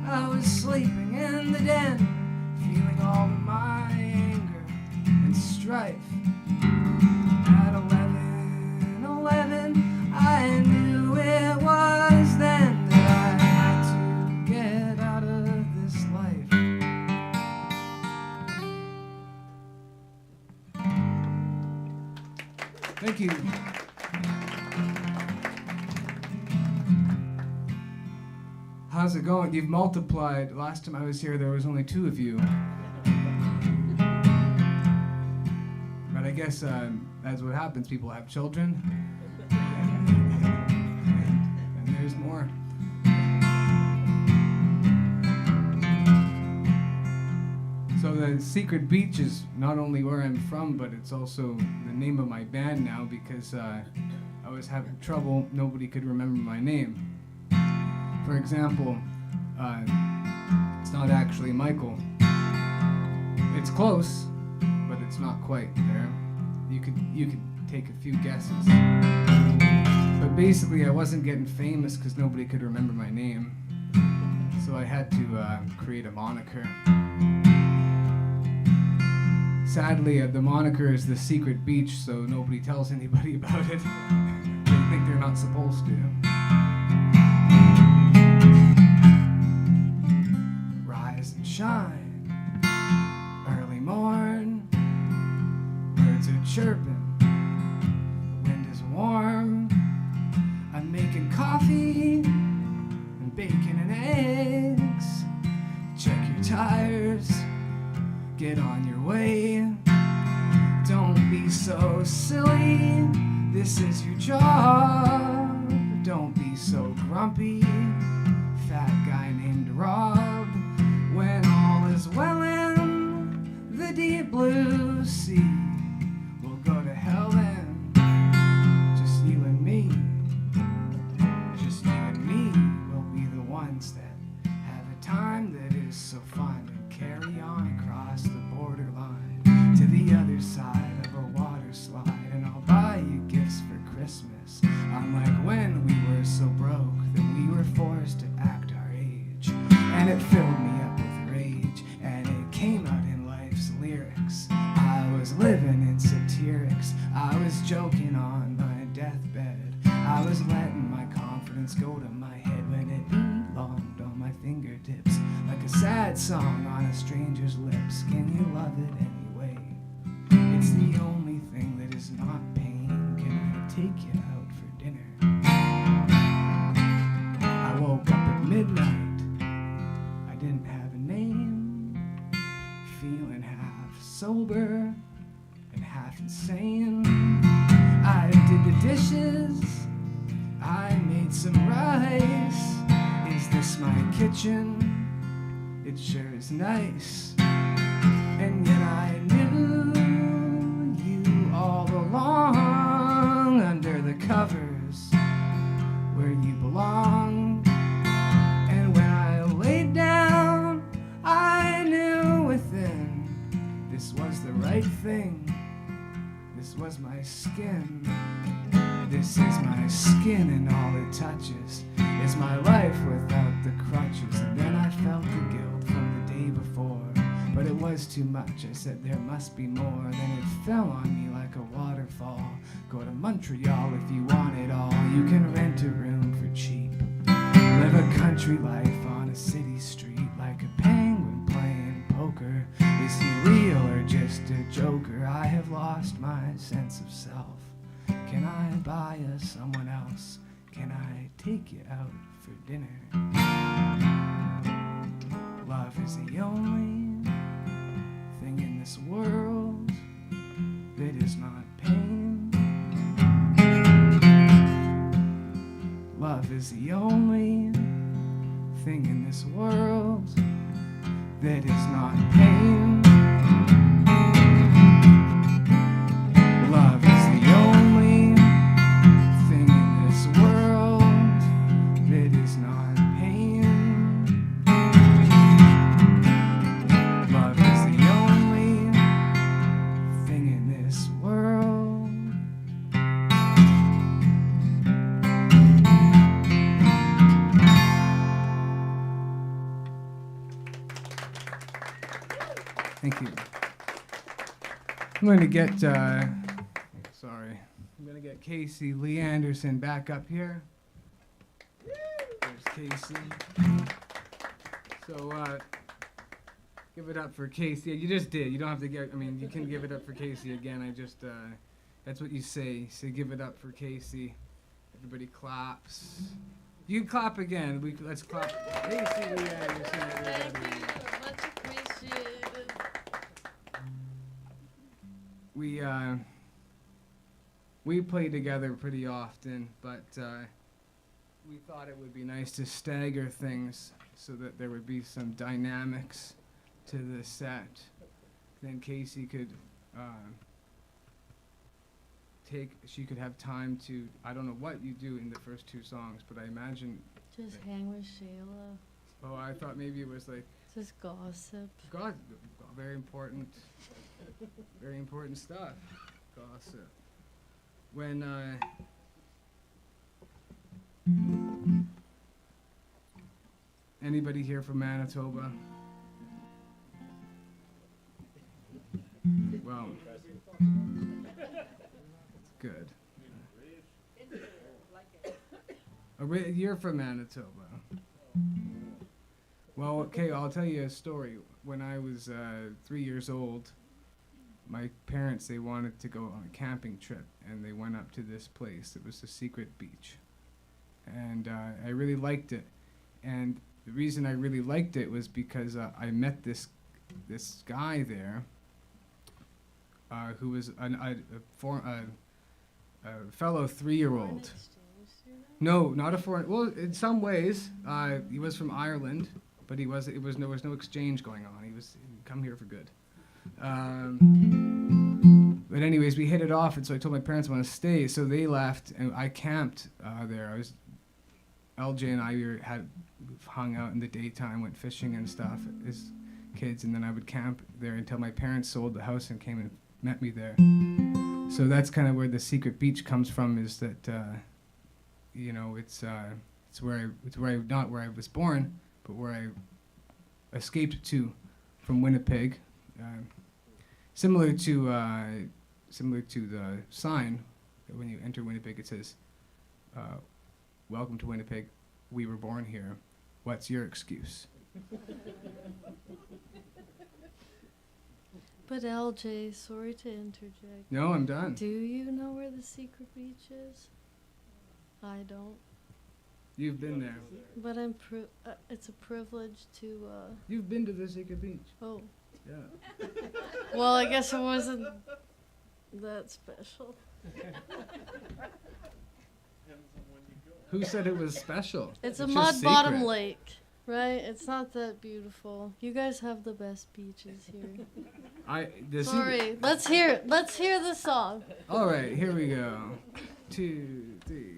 I was sleeping in the den, feeling all of my anger and strife. At 11:11, I knew it was then that I had to get out of this life. Thank you. How's it going? You've multiplied. Last time I was here, there was only 2 of you. But I guess that's what happens. People have children. And there's more. So the Secret Beach is not only where I'm from, but it's also the name of my band now, because I was having trouble. Nobody could remember my name. For example, it's not actually Michael. It's close, but it's not quite there. You could take a few guesses. But basically, I wasn't getting famous because nobody could remember my name. So I had to create a moniker. Sadly, the moniker is the Secret Beach, so nobody tells anybody about it. They think they're not supposed to. Rise and shine, early morn, birds are chirping, the wind is warm, I'm making coffee and bacon and eggs, check your tires, get on your way. Don't be so silly, this is your job. Don't be so grumpy, fat guy named Rob. When all is well in the deep blue sea, we'll go to hell then, just you and me. Just you and me will be the ones that have a time that is so fun and carry on across the borderline to the other side of a water slide. And I'll buy you gifts for Christmas, unlike when we were so broke that we were forced to act our age. And it filled me up with rage, and it came out in life's lyrics. I was living in satirics, I was joking on my deathbed, I was letting my confidence go to my head when it belonged on my fingertips, like a sad song on a stranger's lips. Can you love it anyway? It's the only thing that is not pain. Can I take you out for dinner? I woke up at midnight, I didn't have a name, feeling half sober and half insane. I did the dishes, I made some rice. Is this my kitchen? It sure is nice. And yet I knew you all along, under the covers where you belong. And when I laid down, I knew within this was the right thing. This was my skin. This is my skin, and all it touches is my life without the crutches. And then I felt the guilt from the day before, but it was too much. I said there must be more. Then it fell on me like a waterfall. Go to Montreal if you want it all. You can rent a room for cheap, live a country life on a city street, like a penguin playing poker. Is he real or just a joker? I have lost my sense of self. Can I buy us someone else? Can I take you out for dinner? Love is the only thing in this world that is not pain. Love is the only thing in this world that is not pain. Love is the only thing in this world that is not pain. Love is the only thing in this world. Thank you. I'm going to get, I'm going to get Kacy Lee Anderson back up here. There's Kacy. So, give it up for Kacy. You just did. You don't have to get, you can give it up for Kacy again. I just, that's what you say. Say give it up for Kacy. Everybody claps. You clap again. Let's clap. Kacy Lee Anderson, everybody. Thank you. Much appreciated. We play together pretty often, but we thought it would be nice to stagger things so that there would be some dynamics to the set. Then Kacy could she could have time to, I don't know what you do in the first two songs, but I imagine. Just hang with Shaela. Oh, I thought maybe it was like. Just gossip. God, very important stuff. Gossip. When anybody here from Manitoba? Well, that's good. You're from Manitoba. Well, okay, I'll tell you a story. When I was 3 years old, my parents, they wanted to go on a camping trip, and they went up to this place. It was a secret beach. And I really liked it. And the reason I really liked it was because I met this this guy there who was a fellow 3-year-old. No, not a foreign. Well, in some ways, he was from Ireland, but there was no exchange going on. He'd come here for good. But anyways, we hit it off, and so I told my parents I want to stay, so they left, and I camped there. LJ and I had hung out in the daytime, went fishing and stuff as kids, and then I would camp there until my parents sold the house and came and met me there. So that's kind of where the secret beach comes from. Is that it's where I not where I was born, but where I escaped to from Winnipeg. Similar to the sign that when you enter Winnipeg, it says, "Welcome to Winnipeg. We were born here. What's your excuse?" But LJ, sorry to interject. No, I'm done. Do you know where the secret beach is? I don't. You've been there. But it's a privilege to. You've been to the secret beach. Oh. Yeah. Well, I guess it wasn't that special. Who said it was special? It's a just mud bottom secret. lake, right? It's not that beautiful. You guys have the best beaches here. Sorry. Let's hear the song. All right, here we go. 2, 3.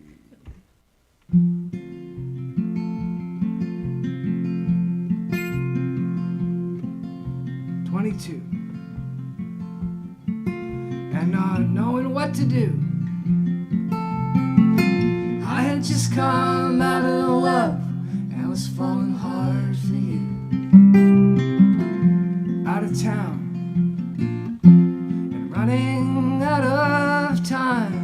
"22 and not knowing what to do. I had just come out of love and was falling hard for you. Out of town and running out of time.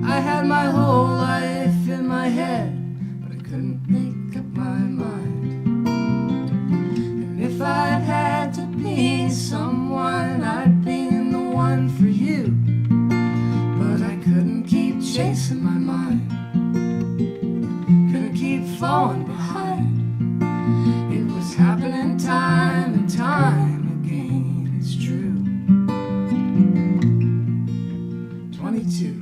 I had my whole life in my head, but I couldn't make up my mind. And if I'd had to be someone, I'd been the one for you. But I couldn't keep chasing my mind, couldn't keep falling behind. It was happening time and time again, it's true. 22.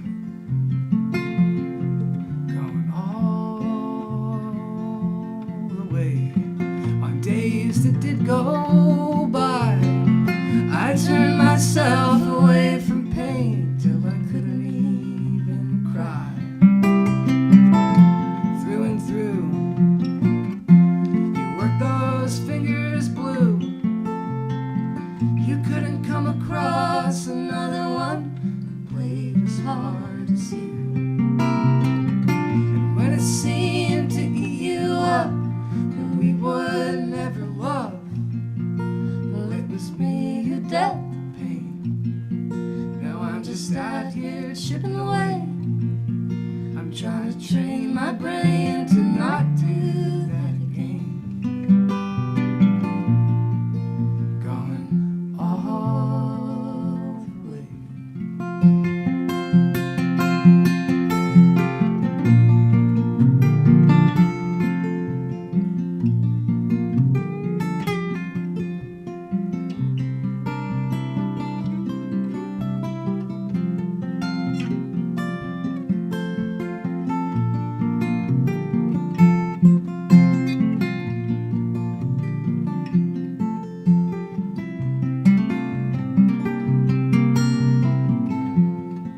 Going all the way. On days that did go by, I turned myself away from pain till I couldn't even cry. Through and through, you worked those fingers blue. You couldn't come across another one who played as hard as you. And when it seemed to eat you up, and we would never love, well, it was me who dealt the pain. Now I'm just out here chipping away. I'm trying to train my brain to not do that again. Going all the way.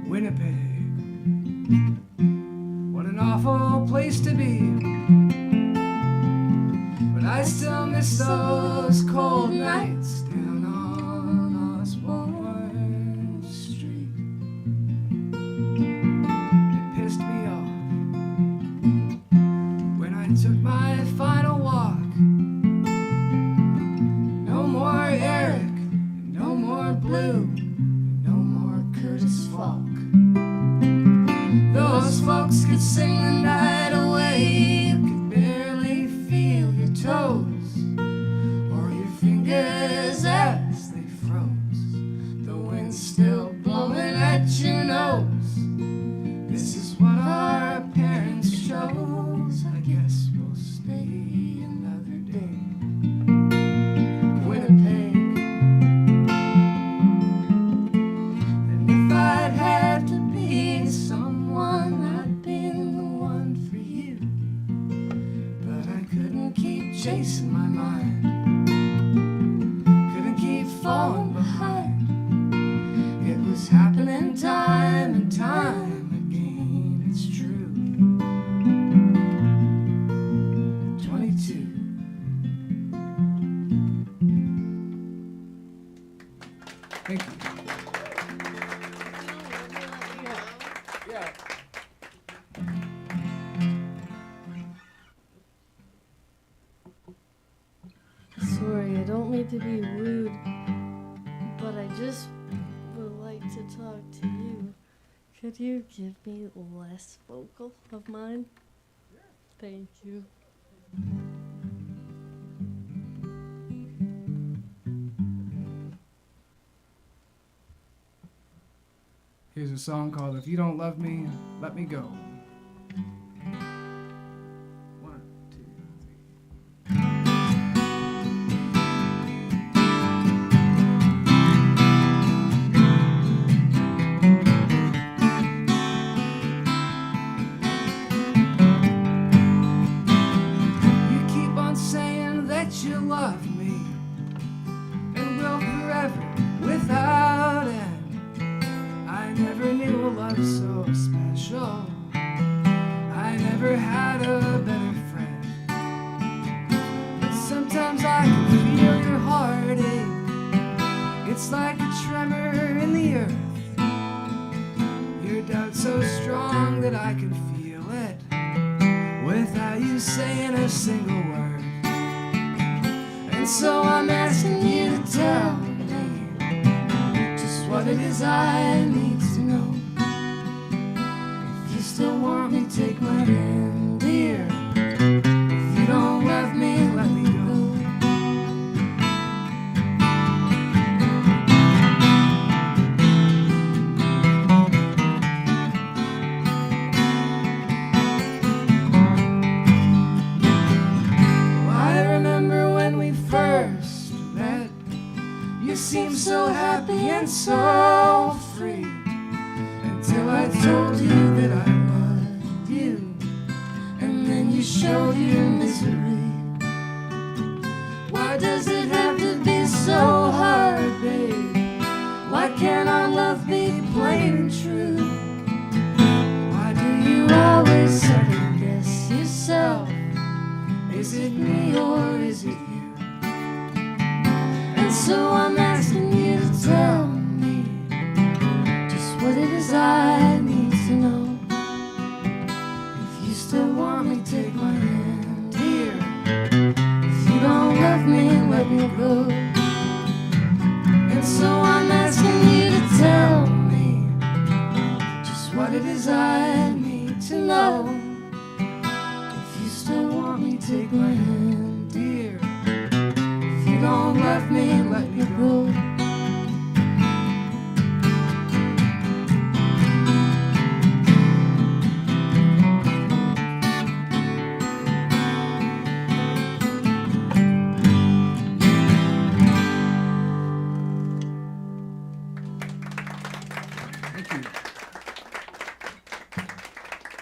Winnipeg, what an awful place to be. But I still miss those cold nights down on Osborne Street. It pissed me off when I took my final walk. No more Eric, no more Blue, no more Curtis Falk. Those folks could sing the night away. You could barely feel your toes or your fingers as they froze. The wind's still blowing at your nose. This is what our parents chose. I guess we'll stay another day. Winnipeg. Thank you. Yeah. Sorry, I don't mean to be rude, but I just would like to talk to you. Could you give me less vocal of mine? Thank you. Here's a song called If You Don't Love Me, Let Me Go. 1, 2, 3. You keep on saying that you love me and will forever without end. I never knew a love so special. I never had a better friend. But sometimes I can feel your heartache. It's like a tremor in the earth. Your doubt so strong that I can feel it without you saying a single word. And so I'm asking you to tell me just what it is I need to know. If you still want me, take my hand, dear. If you don't love me, let me go. Well, I remember when we first met. You seemed so happy and so free, until I told you that I loved you, and then you showed your misery. Why does it have to be so hard, babe? Why can't our love be plain and true? Why do you always second guess yourself? Is it me or is it you? And so I'm asking you to tell me just what it is I need to know. If you still want me, take my hand, dear. If you don't love me, let me go. And so I'm asking you to tell me just what it is I need to know. If you still want me, take my hand, dear. If you don't love me, let me go. Thank you.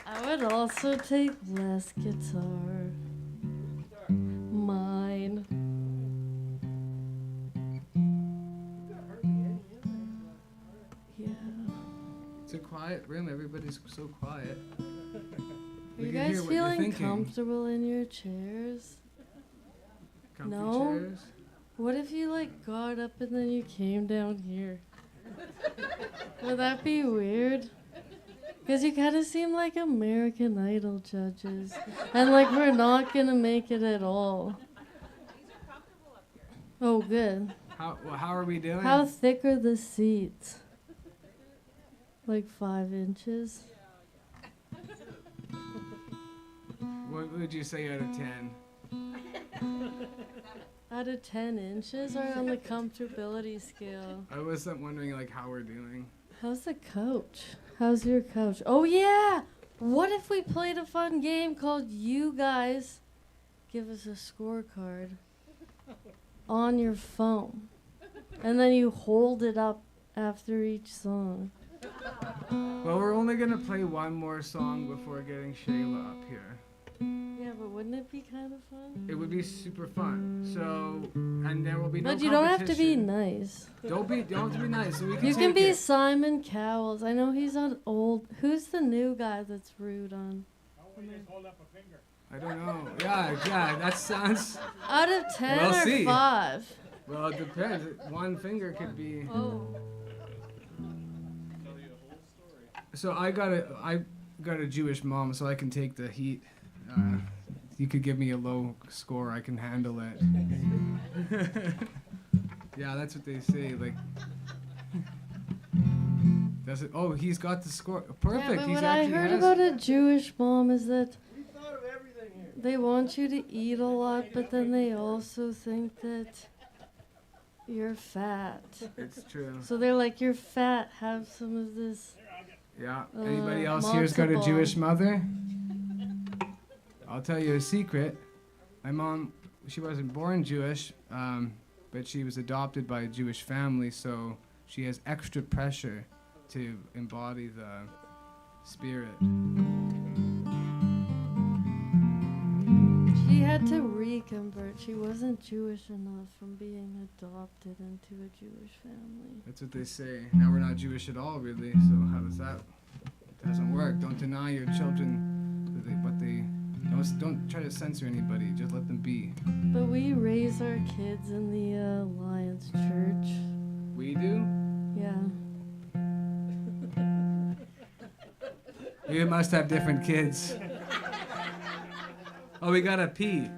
I would also take less guitar. Mine. Yeah. It's a quiet room. Everybody's so quiet. Are We you can guys hear what you're feeling thinking. comfortable in your chairs? Comfy No? chairs. What if you like got up and then you came down here? Would that be weird? Because you kind of seem like American Idol judges. And like we're not going to make it at all. Oh, good. How are we doing? How thick are the seats? Like 5 inches? What would you say out of 10? Out of 10 inches or on the comfortability scale? I was wondering like how we're doing. How's the couch? How's your couch? Oh, yeah! What if we played a fun game called You Guys Give Us a Scorecard on your phone? And then you hold it up after each song. Well, we're only gonna play one more song before getting Shaela up here. Yeah, but wouldn't it be kind of fun? It would be super fun. So, and there will be no But you don't have to be competition. nice. Don't have to be nice. So we can You take can be it. Simon Cowell. I know he's on old. Who's the new guy that's rude on? I don't know. Yeah, that sounds. Out of 10 We'll or see. 5? Well, it depends. One finger could be. Oh. So I got a Jewish mom, so I can take the heat. You could give me a low score, I can handle it. Yeah, that's what they say. Like, does it? Oh, he's got the score. Perfect. Yeah, but he's what I actually heard has. about a Jewish mom is that they want you to eat a lot, but then they also think that you're fat. It's true. So they're like, you're fat, have some of this. Yeah. Anybody else here's got a multiple. Jewish mother? I'll tell you a secret. My mom, she wasn't born Jewish, but she was adopted by a Jewish family, so she has extra pressure to embody the spirit. She had to reconvert. She wasn't Jewish enough from being adopted into a Jewish family. That's what they say. Now we're not Jewish at all, really, so how does that? It doesn't work. Don't deny your children what they... Don't try to censor anybody. Just let them be. But we raise our kids in the Alliance Church. We do? Yeah. We must have different kids. Oh, we gotta pee.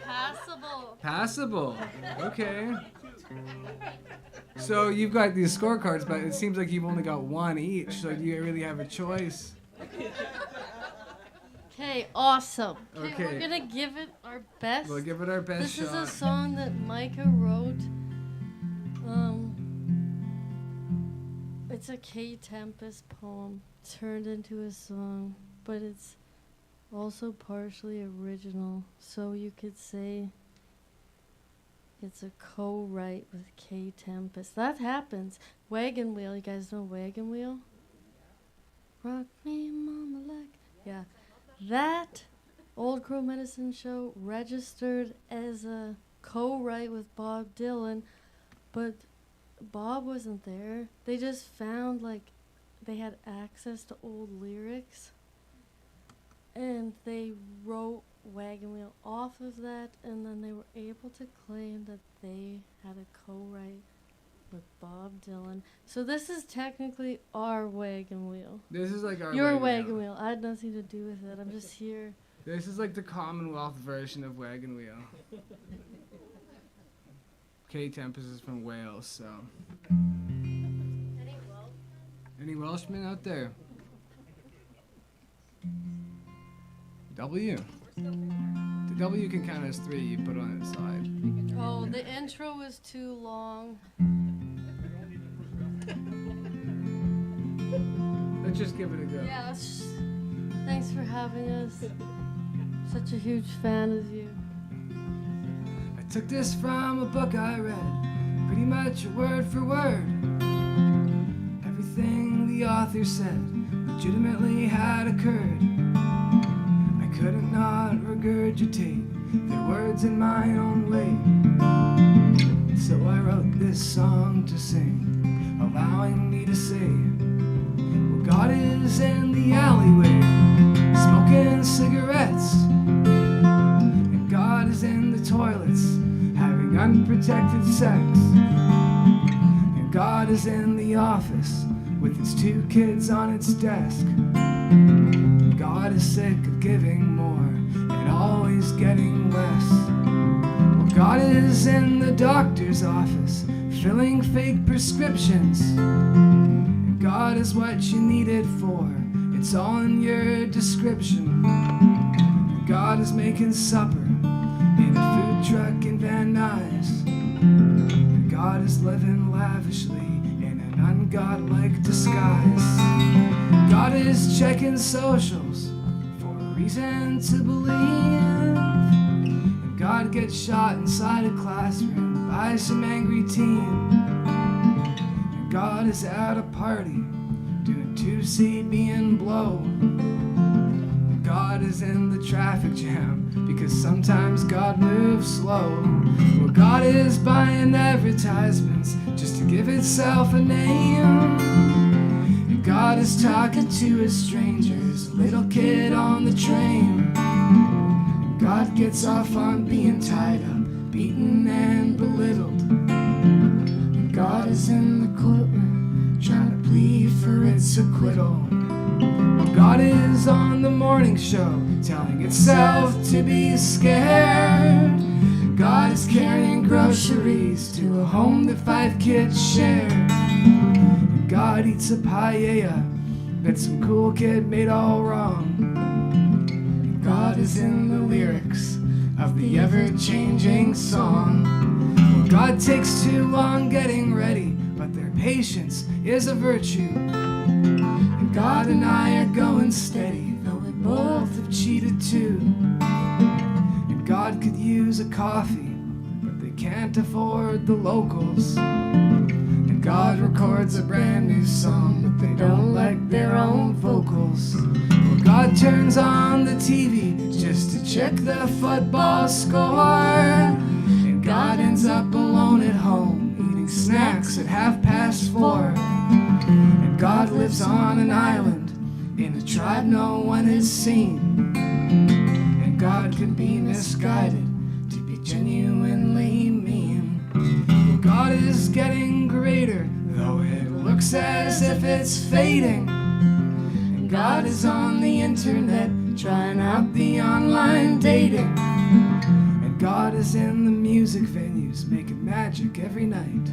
Passable. Passable. Okay. So you've got these scorecards, but it seems like you've only got one each. So do you really have a choice? Okay, awesome. Okay. We're gonna give it our best. We'll give it our best This shot. is a song that Micah wrote. It's a K. Tempest poem turned into a song, but it's also partially original. So you could say it's a co-write with K. Tempest. That happens. Wagon Wheel, you guys know Wagon Wheel? Rock me, mama, like... Yeah. That Old Crow Medicine Show registered as a co-write with Bob Dylan, but Bob wasn't there. They just found, like, they had access to old lyrics, and they wrote Wagon Wheel off of that, and then they were able to claim that they had a co-write with Bob Dylan. So this is technically our Wagon Wheel. This is like our Your Wagon Wheel. I had nothing to do with it. I'm just here. This is like the Commonwealth version of Wagon Wheel. K. Tempest is from Wales, so. Any Welshmen out there? W. The W can count as 3. You put on its side. Oh, the intro was too long. Let's just give it a go. Yeah, thanks for having us. Such a huge fan of you. I took this from a book I read, pretty much word for word. Everything the author said legitimately had occurred. I couldn't not regurgitate their words in my own way. So I wrote this song to sing, allowing me to say, well, God is in the alleyway, smoking cigarettes. And God is in the toilets, having unprotected sex. And God is in the office, with its 2 kids on its desk. God is sick of giving more and always getting less. Well, God is in the doctor's office, filling fake prescriptions. And God is what you need it for, it's all in your description. And God is making supper in a food truck in Van Nuys. And God is living lavishly in an ungodlike disguise. God is checking socials for a reason to believe. And God gets shot inside a classroom by some angry teen. And God is at a party doing 2C being blow. And God is in the traffic jam because sometimes God moves slow. Well, God is buying advertisements just to give itself a name. And God is talking to a stranger, a little kid on the train. And God gets off on being tied up, beaten and belittled. And God is in the courtroom trying to plead for its acquittal. God is on the morning show telling itself to be scared. God is carrying groceries to a home that 5 kids share. And God eats a paella that some cool kid made all wrong. And God is in the lyrics of the ever-changing song. Well, God takes too long getting ready, but their patience is a virtue. And God and I are going steady, though we both have cheated too. And God could use a coffee, but they can't afford the locals. And God records a brand new song, but they don't like their own vocals. Well, God turns on the TV just to check the football score. And God ends up alone at home, eating snacks at 4:30. And God lives on an island in a tribe no one has seen. And God can be misguided to be genuinely mean. Well, God is getting greater, though it looks as if it's fading. And God is on the internet trying out the online dating. And God is in the music venues making magic every night.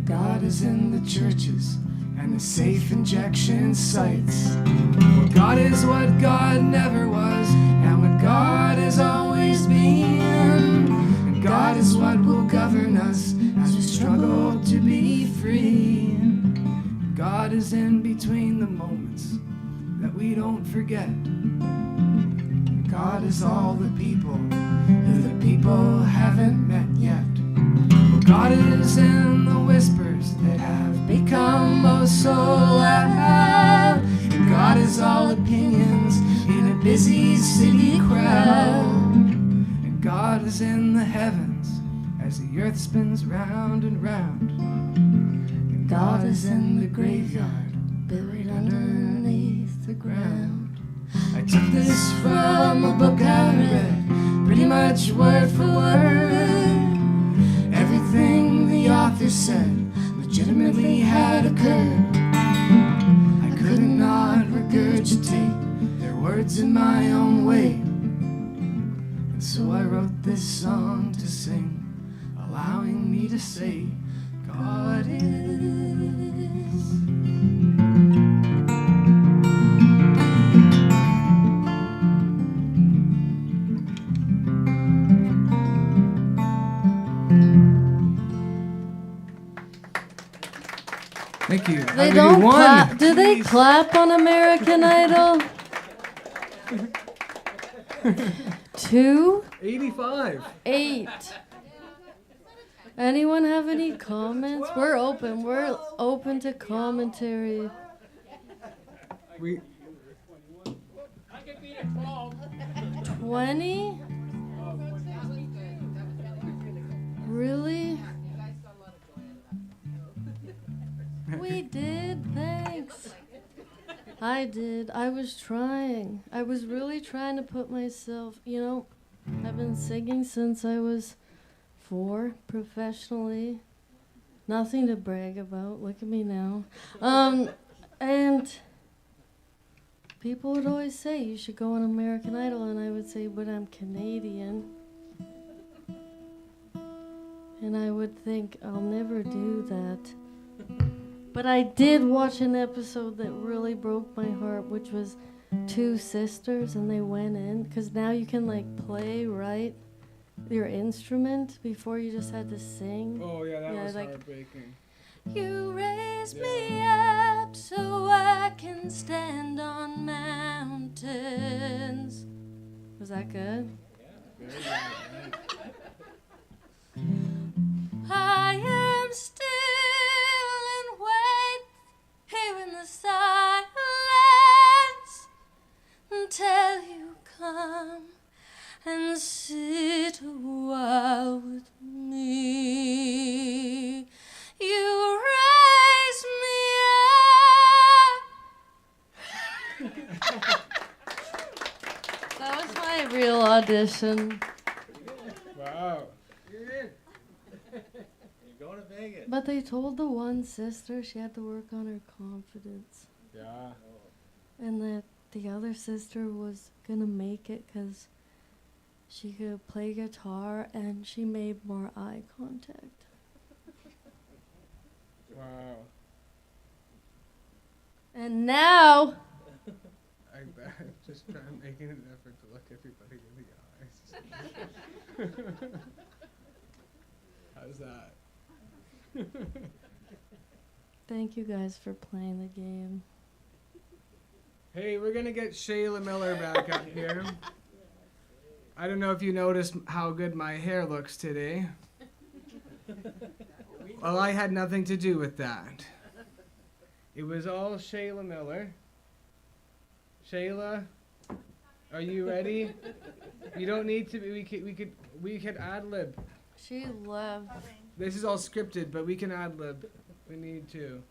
God is in the churches and the safe injection sites. Well, God is what God never was and what God has always been. And God is what will govern us as we struggle to be free. God is in between the moments that we don't forget. God is all the people who the people haven't met yet. God is in the whispers that have become oh so loud. And God is all opinions in a busy city crowd. And God is in the heavens as the earth spins round and round. And God is in the graveyard, buried underneath the ground. I took this from a book I read, pretty much word for word. Everything the author said legitimately had occurred. I could not regurgitate their words in my own way. And so I wrote this song to sing, allowing me to say, God is. Thank you. They don't clap. Do they clap on American Idol? 2, 85. 8. Anyone have any comments? We're open. We're open to commentary. We 20? Really? We did, thanks. I did. I was trying. I was really trying to put myself, I've been singing since I was 4 professionally. Nothing to brag about. Look at me now. And people would always say, you should go on American Idol. And I would say, but I'm Canadian. And I would think, I'll never do that. But I did watch an episode that really broke my heart, which was 2 sisters, and they went in. Because now you can, play, right? Your instrument before you just had to sing. Oh, yeah, that was heartbreaking. You raise me up so I can stand on mountains. Was that good? Yeah, very good. I am still and wait here in the silence until you come and sit a while with me. You raise me up. That was my audition. Wow. But they told the one sister she had to work on her confidence. Yeah. And that the other sister was gonna make it because she could play guitar and she made more eye contact. Wow. And now, I'm just trying making an effort to look everybody in the eyes. How's that? thank you guys for playing the game. Hey, we're gonna get Shaela Miller back up here. I don't know if you noticed how good my hair looks today. Well, I had nothing to do with that. It was all Shaela Miller. Shaela, are you ready? You don't need to be. We could ad lib. She left. This is all scripted, but we can ad lib. We need to.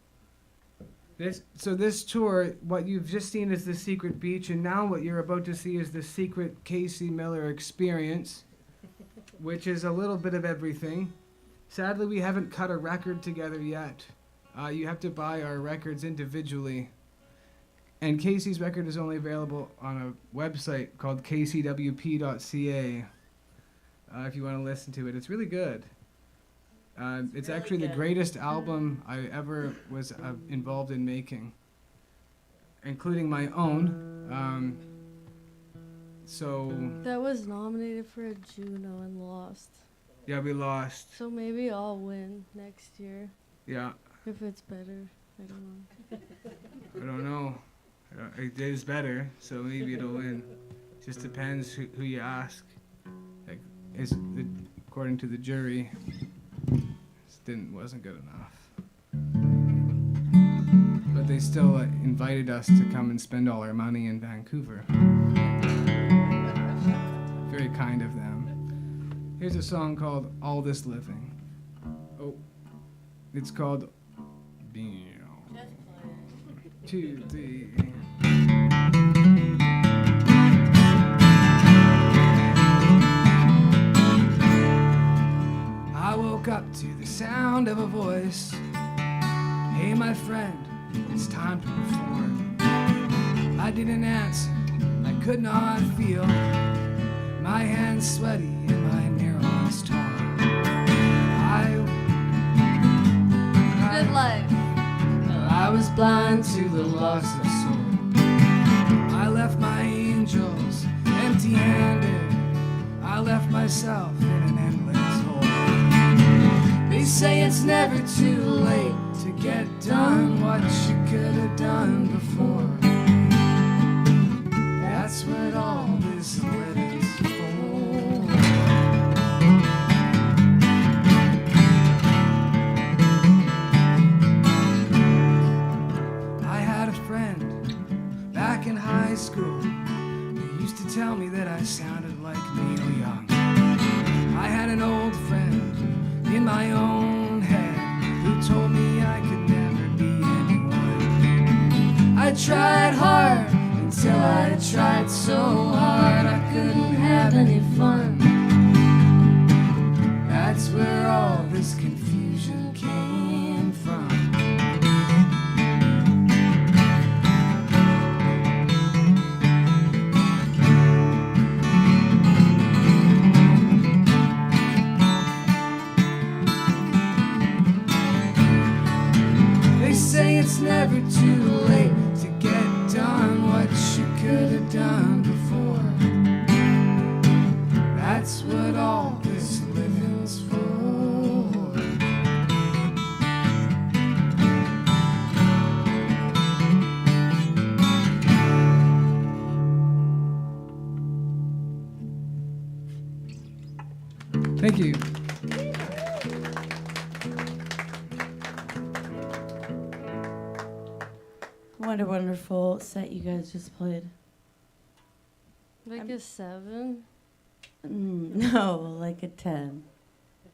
This tour, what you've just seen is the Secret Beach, and now what you're about to see is the Secret Kacy Miller Experience, which is a little bit of everything. Sadly, we haven't cut a record together yet. You have to buy our records individually. And Kacy's record is only available on a website called kcwp.ca. If you want to listen to it, it's really good. It's really actually the greatest album I ever was involved in making, including my own. That was nominated for a Juno and lost. Yeah, we lost. So maybe I'll win next year. Yeah. If it's better. I don't know. I don't know. It is better, so maybe it'll win. Just depends who you ask. Like, according to the jury, wasn't good enough. But they still invited us to come and spend all our money in Vancouver. Very kind of them. Here's a song called All This Living. Oh, it's called 2, 3. I woke up to the sound of a voice. Hey, my friend, it's time to perform. I didn't answer, I could not feel. My hands sweaty and my neurons torn. Good life. I was blind to the loss of soul. I left my angels empty-handed. I left myself in an endless hole. They say it's never too late to get done what you could have done before. That's what all this living's for. I had a friend back in high school who used to tell me that I sounded like Neil Young. I had an old friend in my own head who told me I could never be anyone. I tried hard until I tried so hard I couldn't have any fun. That's where all this confusion came from. It's never too late to get done what you could have done before. That's what all this living's for. Thank you. What a wonderful set you guys just played. Like a 7? No, like a 10.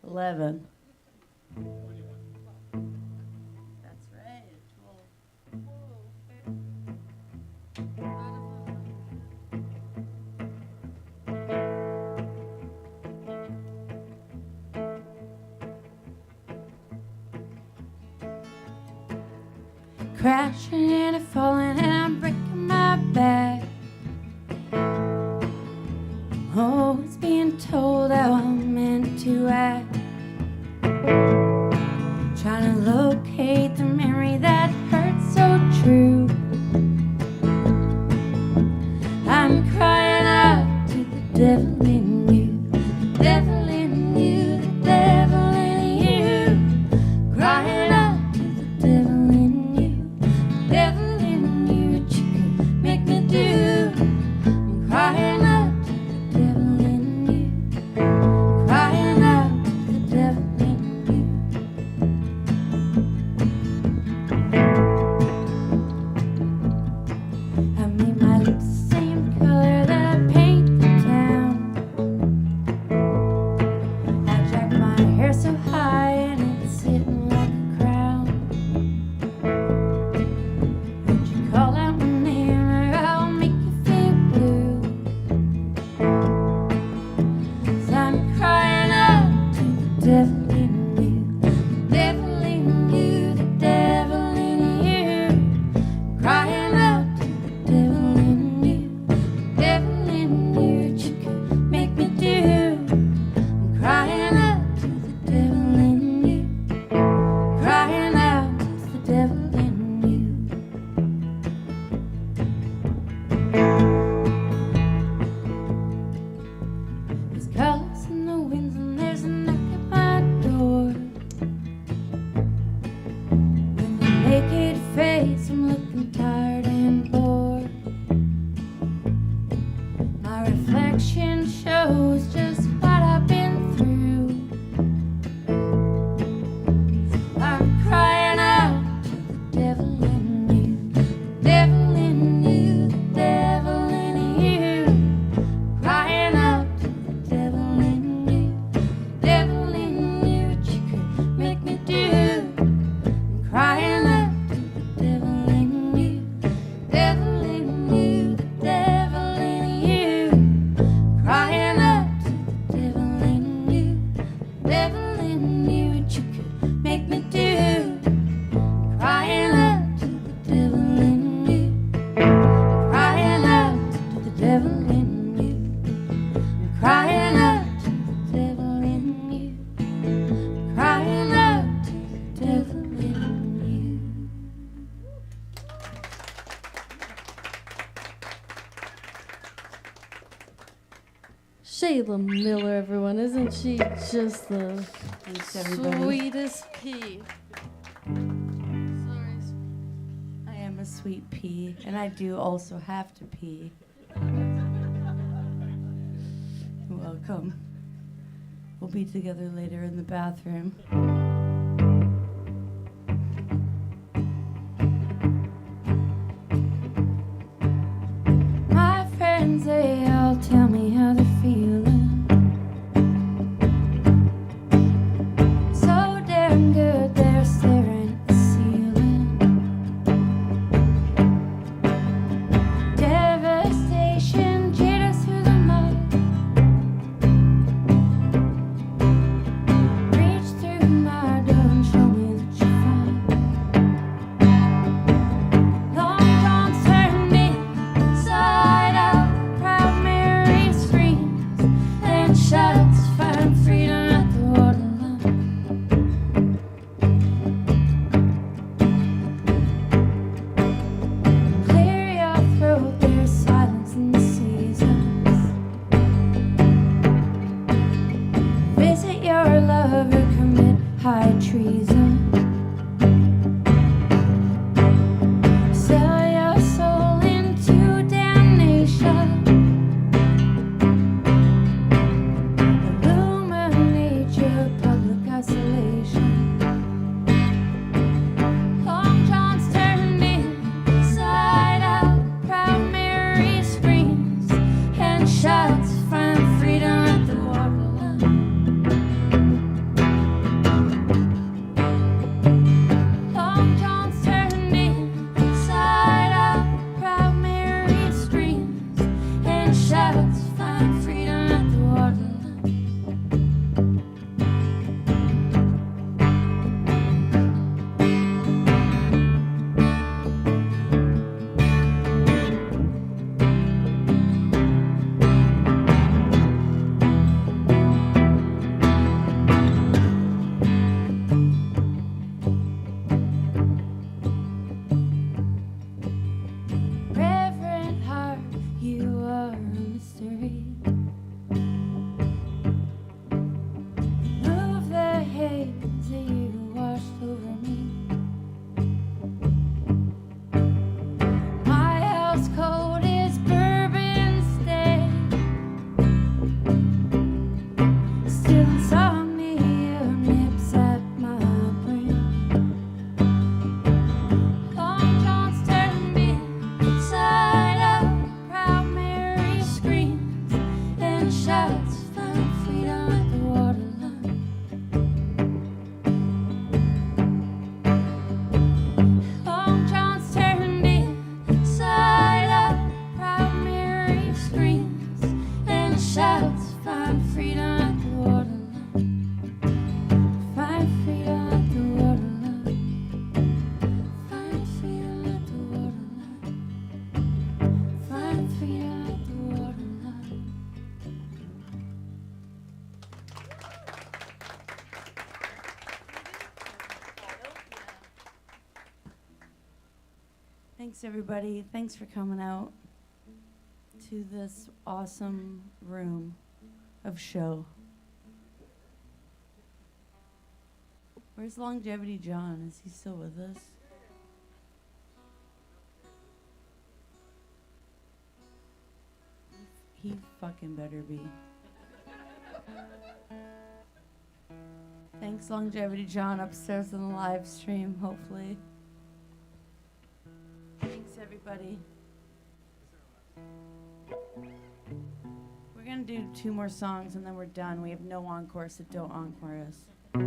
11. That's right. crashing and falling and I'm breaking my back. Always being told how I'm meant to act. Trying to locate the memory that hurts so true. I'm crying out to the devil in you, the devil in you, the devil in you. Crying out to the devil in you, the devil in you. What you could make me do. I'm crying out to the devil in you, crying out to the devil in you. I made my lips the same color that I paint the town. I jacked my hair so high and it's sitting like a crown. Would you call out my name or I'll make you feel blue? 'Cause I'm crying out to the devil in you, the devil in you, the devil in you. Crying out to the devil in you, the devil in you. What you could make me do. I'm crying out to the devil in you, crying out to the devil in you. There's colors in the winds and there's a knock at my door. With a naked face, I'm looking tired and bored. My reflection shows just what I've been through. I'm crying out to the devil in you, the devil in you, the devil in you. Crying out to the devil in you, the devil in you. What you could make me do. I'm crying out to the devil in you, devil in you, the devil in you. Crying out to the devil in you, devil in you. What you could make me do. Crying out to the devil in you, crying out to the devil in you. I'm crying out to the devil in you, crying out to the devil in you. Shaela Miller, everyone. Isn't she just the Thanks, everybody. sweetest pea? Sorry. I am a sweet pea, and I do also have to pee. Welcome. We'll be together later in the bathroom. My friends, they all tell me how they're feeling. So damn good, they're staring at the ceiling. Devastation jitters through the mud. Reach through my Thanks, everybody. Thanks for coming out to this awesome room of show. Where's Longevity John? Is he still with us? He fucking better be. Thanks, Longevity John, upstairs on the live stream, hopefully. Thanks, everybody. We're gonna do 2 more songs and then we're done. We have no encore, so don't encore us. I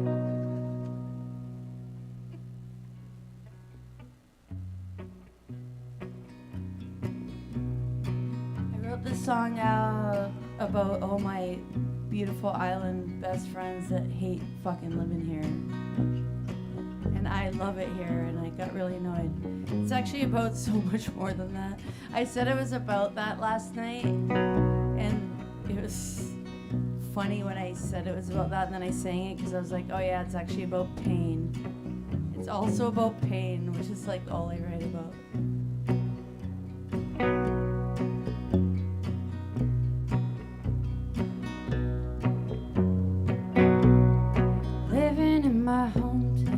wrote this song about all my beautiful island best friends that hate fucking living here. And I love it here, and I got really annoyed. It's actually about so much more than that. I said it was about that last night, and it was funny when I said it was about that, and then I sang it because I was like, oh yeah, it's actually about pain. It's also about pain, which is like all I write about. Living in my hometown,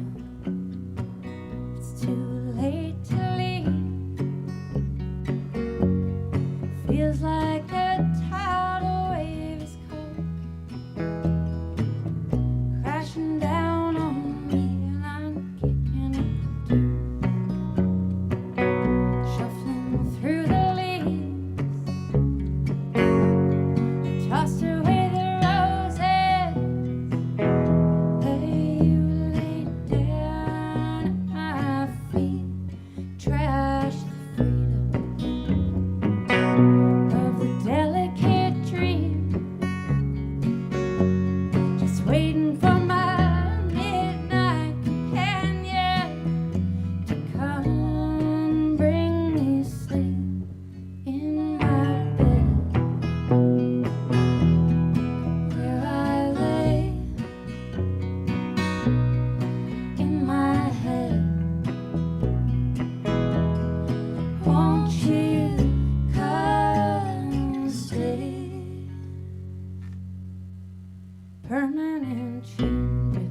it's too late to leave. Feels like a tidal wave is coming, crashing down on me, and I'm kicking it too. Shuffling through the leaves, tossed away the roses. Lay down at my feet, trash the freedom of the delicate dream. Just waiting for my midnight companion to come bring me sleep in my bed, where I lay in my head. Won't you come stay? Permanent changes,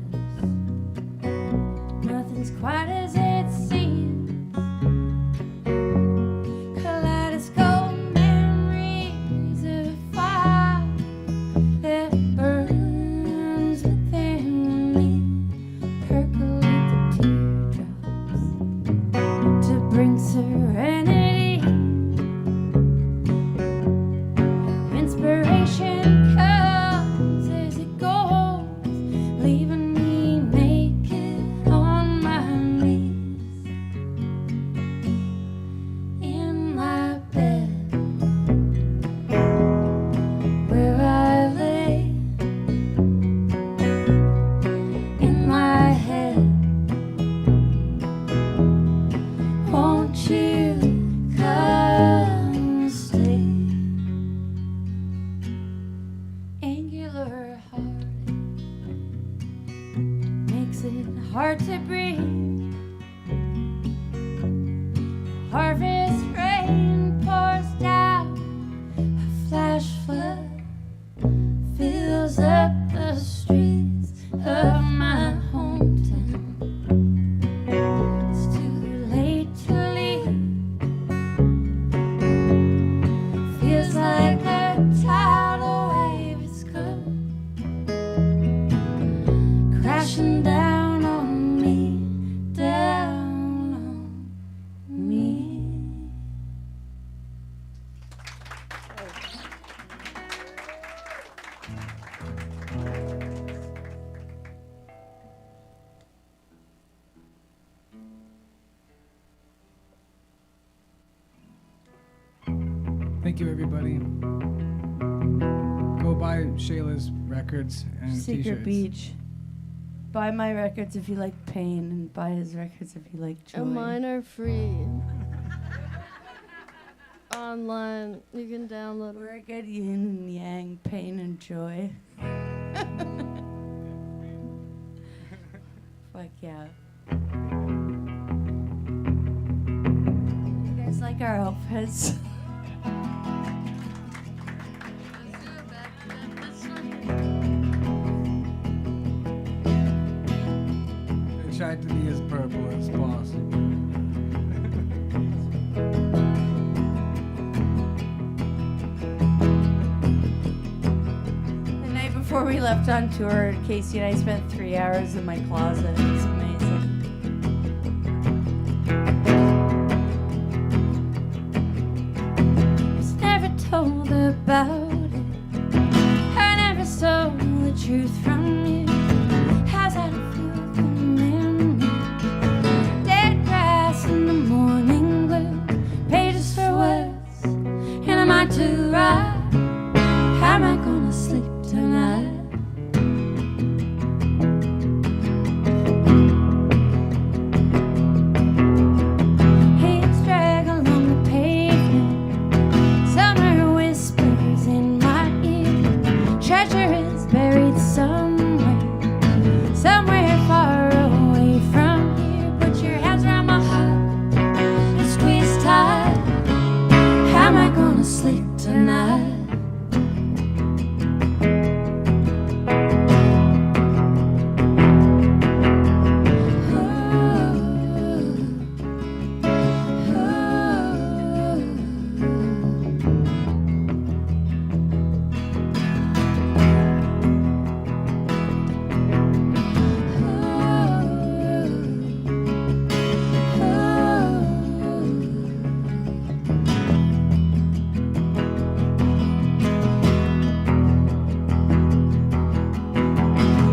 nothing's quite as it seems. Kaleidoscope memories of fire that burns within me. Percolate the teardrops to bring serenity. Inspiration comes as it goes, leaving me naked on my knees in my bed, where I lay in my head. Won't you come stay? Angular heartache makes it hard to breathe. Harvest rain pours down, a flash flood fills up the streets of my hometown. It's too late to leave. Feels like a tidal wave is coming, crashing down on me, down on me. Thank you, everybody. Go buy Shayla's records and Secret t-shirts. Beach. Buy my records if you like pain, and buy his records if you like joy. And mine are free. Online, you can download them. We're a good yin and yang, pain and joy. Fuck yeah. like our outfits. I tried to be as purple as possible. The night before we left on tour, Kacy and I spent 3 hours in my closet. It was amazing. I was never told about it. I never saw the truth from you. How's that feel coming? Dead grass in the morning gloom, pages for words, and am I to write? How am I gonna sleep tonight? Hands drag along the pavement. Summer whispers in my ear. Treasure is buried somewhere, somewhere far away from here. Put your hands around my heart and squeeze tight. How am I gonna sleep tonight?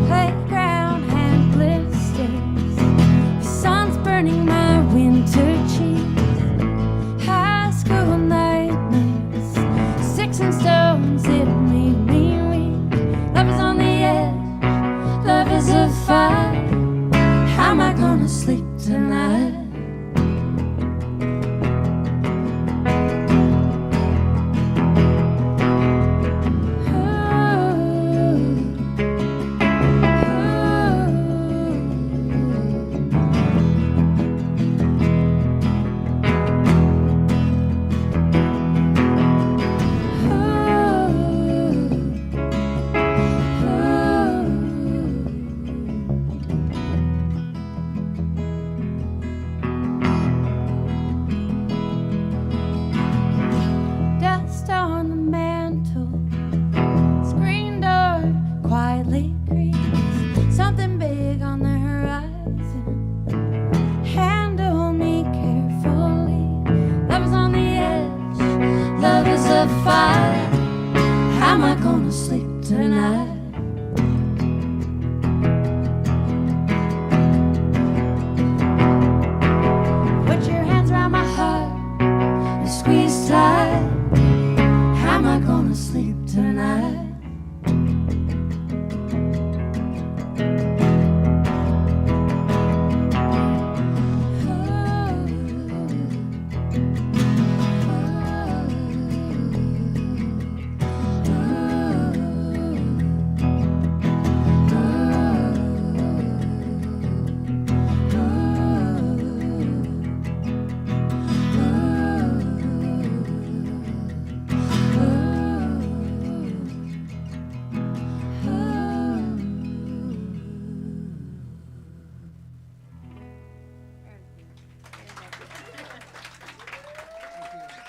Playground hand blisters, the sun's burning my winter cheeks. High school nightmares, sticks and stones, it made me weak. Love is on the edge, love is a fire. How am I gonna sleep tonight? Dust on the mantle, screen door quietly creaks. Something big on the horizon. Handle me carefully. Love is on the edge, love is a fire. How am I gonna sleep tonight? Put your hands around my heart and squeeze tight. How am I gonna sleep tonight?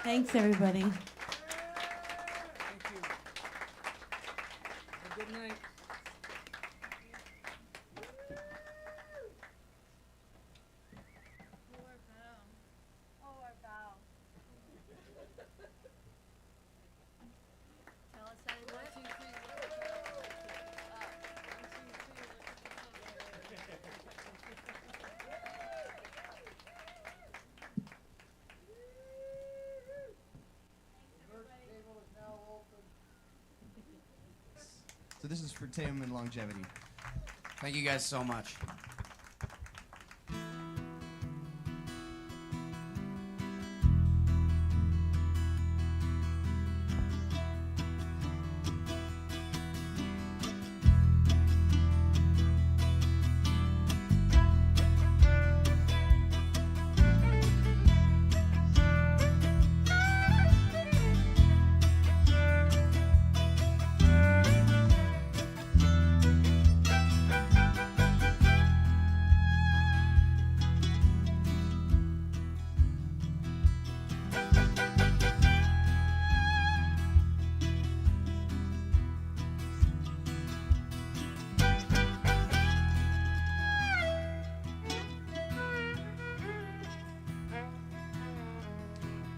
Thanks, everybody. Thank you. Have a good night. So this is for Tim and longevity. Thank you guys so much.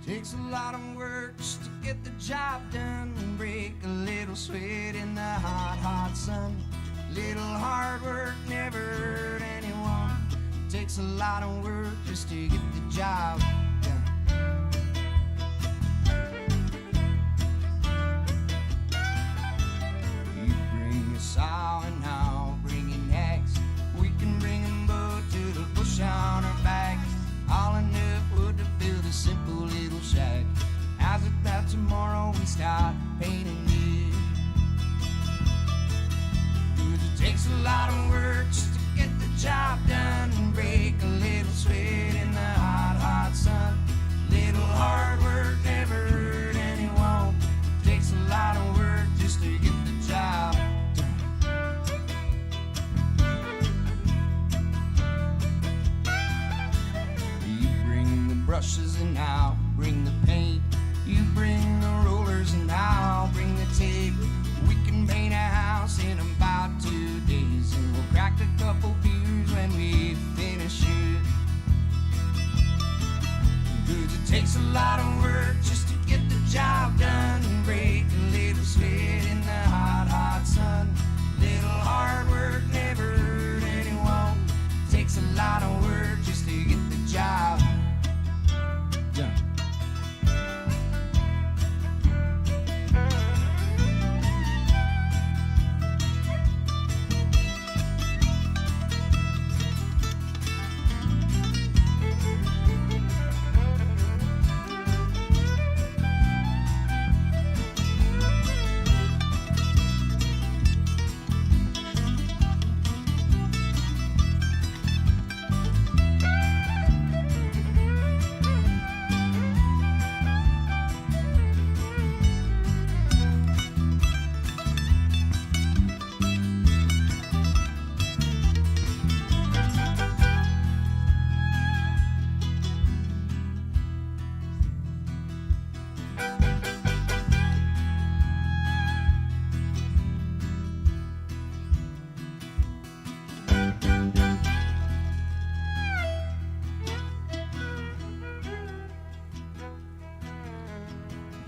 Takes a lot of work just to get the job done and break a little sweat in the hot, hot sun. Little hard work never hurt anyone. Takes a lot of work just to get the job done. You bring a saw and I'll bring an axe. We can bring 'em both to the bush on our backs. All enough wood to build a simple little shack. How's it that tomorrow we start painting it? 'Cause it takes a lot of work just to get the job done and break a little sweat in the hot, hot sun. Little hard work never hurt anyone. Takes a lot of work just to get the job done. You bring the brushes and I'll bring the paint. You bring the rollers and I'll bring the tape. We can paint a house in about 2 days, and we'll crack a couple beers when we finish it. 'Cause it takes a lot of work just to get the job done and break a little sweat in the hot, hot sun. Little hard work never hurt anyone. Takes a lot of work just to get the job done.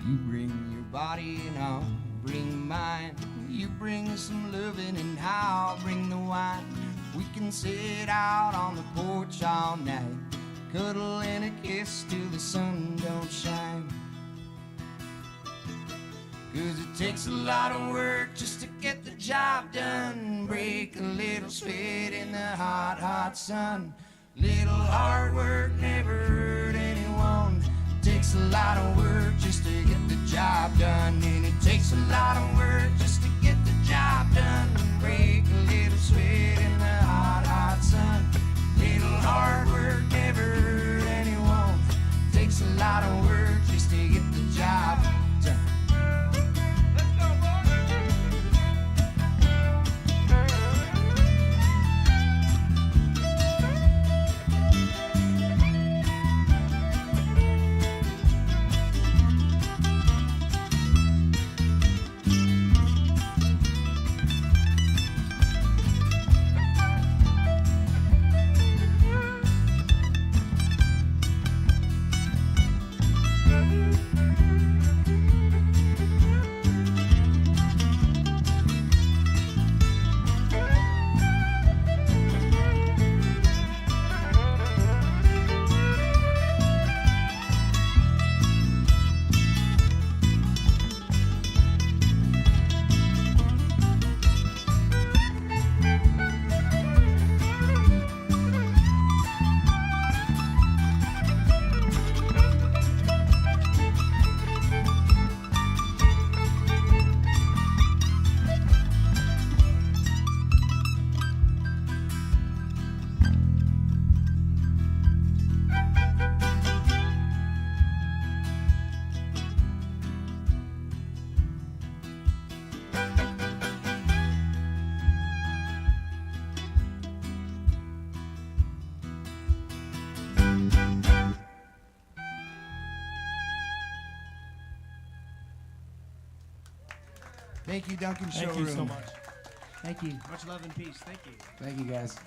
You bring your body and I'll bring mine. You bring some loving and I'll bring the wine. We can sit out on the porch all night, cuddle and a kiss till the sun don't shine. 'Cause it takes a lot of work just to get the job done. Break a little sweat in the hot, hot sun. Little hard work never hurt anyone. Takes a lot of work just to get the job done. And it takes a lot of work just to get the job done. Break a little sweat in the hot, hot sun. Little hard work never hurt anyone. Takes a lot of work just to get the job done. Let's go, Thank you, Duncan Showroom. Thank you so much. Thank you. Much love and peace. Thank you. Thank you, guys.